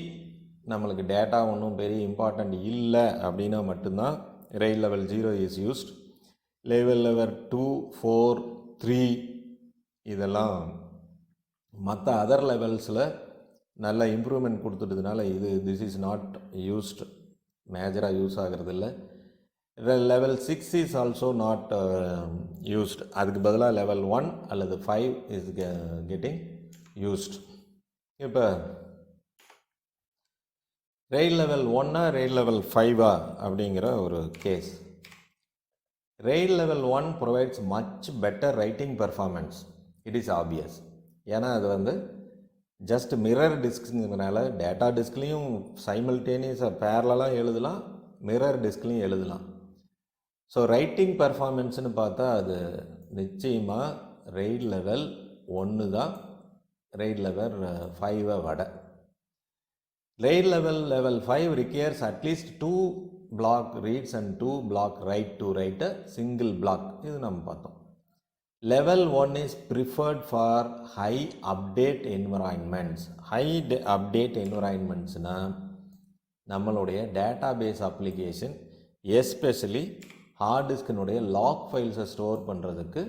நம்மளுக்கு டேட்டா ஒன்றும் பெரிய இம்பார்ட்டண்ட் இல்லை அப்படின்னா மட்டும்தான் RAID level 0 is used. Level 2, 4, 3 இதெல்லாம் மற்ற அதர் லெவல்ஸில் நல்ல இம்ப்ரூவ்மெண்ட் கொடுத்துட்டதுனால திஸ் இஸ் நாட் யூஸ்ட், மேஜராக யூஸ் ஆகிறது இல்லை. Level 6 is also not used. அதுக்கு பதிலாக லெவல் 1 அல்லது 5 இஸ் கெட்டிங் யூஸ்ட். இப்போ RAID level 1 RAID level 5 அப்படிங்கிற ஒரு case. RAID level 1 provides much better writing performance. It is obvious. ஏன்னா அது வந்து ஜஸ்ட் மிரர் டிஸ்க்குங்கிறனால டேட்டா டிஸ்க்லேயும் சைமல்டேனியஸாக பேரலாக எழுதலாம், மிரர் டிஸ்க்லேயும் எழுதலாம். ஸோ ரைட்டிங் பர்ஃபார்மன்ஸ்னு பார்த்தா அது நிச்சயமாக RAID level 1 தான் RAID level 5 விட. RAID level 5 requires at least 2 block reads and 2 block write to write a single block. இது நம்ம பார்த்தோம். Level 1 is preferred for high update environments. High update environmentsனா நம்மளுடைய டேட்டாபேஸ் அப்ளிகேஷன், எஸ்பெஷலி ஹார்ட் டிஸ்கினுடைய log ஃபைல்ஸை store பண்ணுறதுக்கு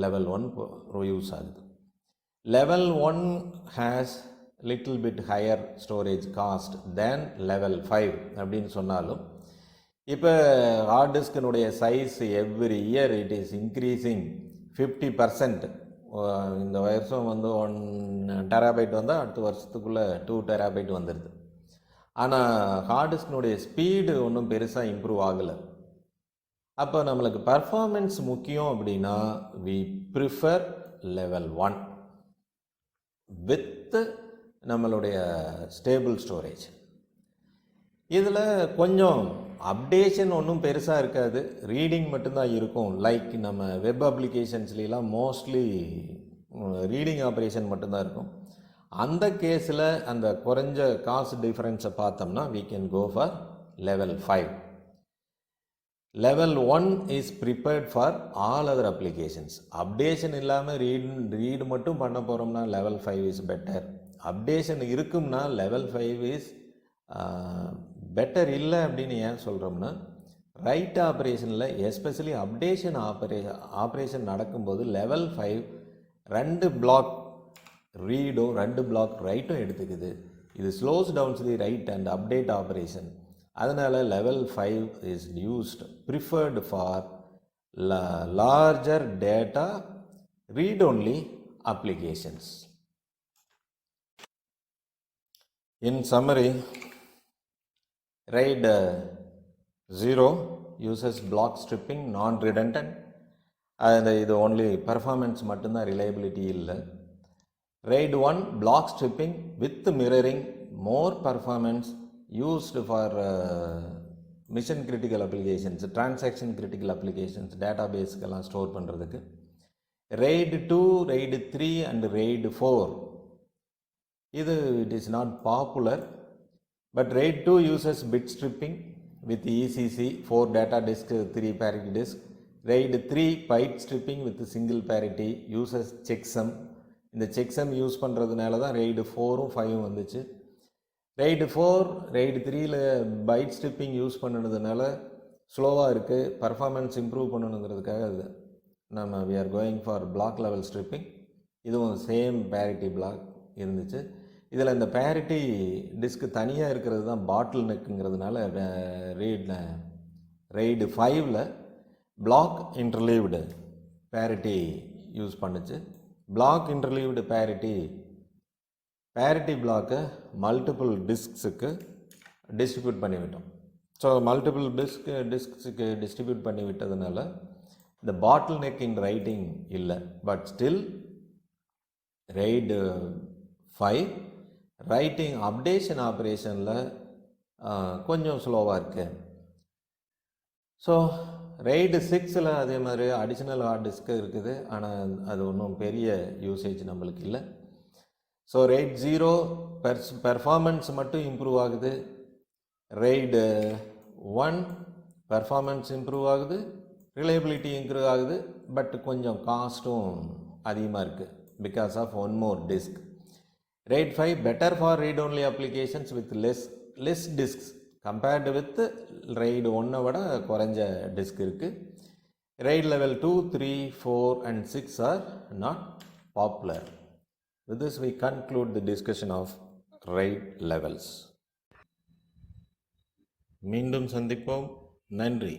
level 1 use ஆகுது. Level 1 has little bit higher storage cost than level 5 அப்படின்னு சொன்னாலும், இப்போ ஹார்ட் டிஸ்கினுடைய size every year it is increasing 50%. இந்த வருஷம் வந்து 1 TB வந்தால் அடுத்த வருஷத்துக்குள்ளே 2 TB வந்துடுது. ஆனால் ஹார்ட் டிஸ்கினுடைய ஸ்பீடு ஒன்றும் பெருசாக இம்ப்ரூவ் ஆகலை. அப்போ நம்மளுக்கு பர்ஃபார்மன்ஸ் முக்கியம் அப்படின்னா வி ப்ரிஃபர் லெவல் 1 வித் நம்மளுடைய ஸ்டேபிள் ஸ்டோரேஜ். இதில் கொஞ்சம் அப்டேஷன் ஒன்றும் பெருசாக இருக்காது, ரீடிங் மட்டும்தான் இருக்கும். லைக் நம்ம வெப் அப்ளிகேஷன்ஸ்லாம் மோஸ்ட்லி ரீடிங் ஆப்ரேஷன் மட்டும்தான் இருக்கும். அந்த கேஸில் அந்த குறைஞ்ச காஸ்ட் டிஃப்ரென்ஸை பார்த்தோம்னா we can go for level 5. Level 1 is prepared for all other applications. Updation இல்லாமல் ரீடு மட்டும் பண்ண போகிறோம்னா லெவல் 5 இஸ் பெட்டர். அப்டேஷன் இருக்கும்னா லெவல் 5 இஸ் பெட்டர் இல்லை அப்படின்னு ஏன் சொல்கிறோம்னா, ரைட் ஆப்ரேஷனில் எஸ்பெஷலி அப்டேஷன் ஆப்ரேஷன் நடக்கும்போது லெவல் 5 2 பிளாக் ரீடும் 2 பிளாக் ரைட்டும் எடுத்துக்குது. இது slows downs the write and update operation. அதனால் level 5 is used preferred for larger data read only applications. In summary, RAID 0 uses block stripping, non-redundant. And இது only performance மட்டும்தான், reliability இல்லை. RAID 1 block stripping with mirroring, more performance, used for mission critical applications, transaction critical applications, database எல்லாம் store பண்ணுறதுக்கு. RAID 2, RAID 3 and RAID 4 இது it is not popular, but RAID 2 uses bit stripping with ECC, 4 data disk, 3 parity disk. RAID 3 byte stripping with single parity, uses checksum. இந்த checksum use பண்ணுறதுனால தான் RAID 4ம் 5ம் வந்துச்சு. RAID 4, RAID 3ல byte stripping use பண்ணுறதுனால ஸ்லோவாக இருக்குது. Performance improve பண்ணணுங்கிறதுக்காக அது நம்ம we are going for block level stripping. இதுவும் சேம் parity block இருந்துச்சு. இதில் இந்த parity டிஸ்க் தனியாக இருக்கிறது தான் பாட்டில் நெக்குங்கிறதுனால RAID 5ல் Block-Interleaved Parity யூஸ் பண்ணுச்சு. Block-Interleaved Parity பிளாக்கை மல்டிபிள் டிஸ்க்ஸுக்கு டிஸ்ட்ரிபியூட் பண்ணிவிட்டோம். ஸோ மல்டிபிள் டிஸ்க்ஸுக்கு டிஸ்ட்ரிபியூட் பண்ணி விட்டதுனால இந்த பாட்டில் நெக் இன் ரைட்டிங் இல்லை. But still RAID 5 writing updation ஆப்ரேஷனில் கொஞ்சம் ஸ்லோவாக இருக்குது. ஸோ RAID 6ல் அதே மாதிரி அடிஷ்னல் ஹார்ட் டிஸ்க்கு இருக்குது, ஆனால் அது ஒன்றும் பெரிய யூசேஜ் நம்மளுக்கு இல்லை. ஸோ RAID 0 பெர்ஃபார்மன்ஸ் மட்டும் இம்ப்ரூவ் ஆகுது. RAID 1 பெர்ஃபார்மன்ஸ் இம்ப்ரூவ் ஆகுது, ரிலையபிலிட்டி இம்ப்ரூவ் ஆகுது, பட் கொஞ்சம் காஸ்ட்டும் அதிகமாக இருக்குது because of one more disk. RAID 5 better for read only applications with less disks compared with RAID 1 விட குறைஞ்ச டிஸ்க் இருக்குது. RAID level 2, 3, 4 and 6 are not popular. With this we conclude the discussion of RAID levels. மீண்டும் சந்திப்போம். நன்றி.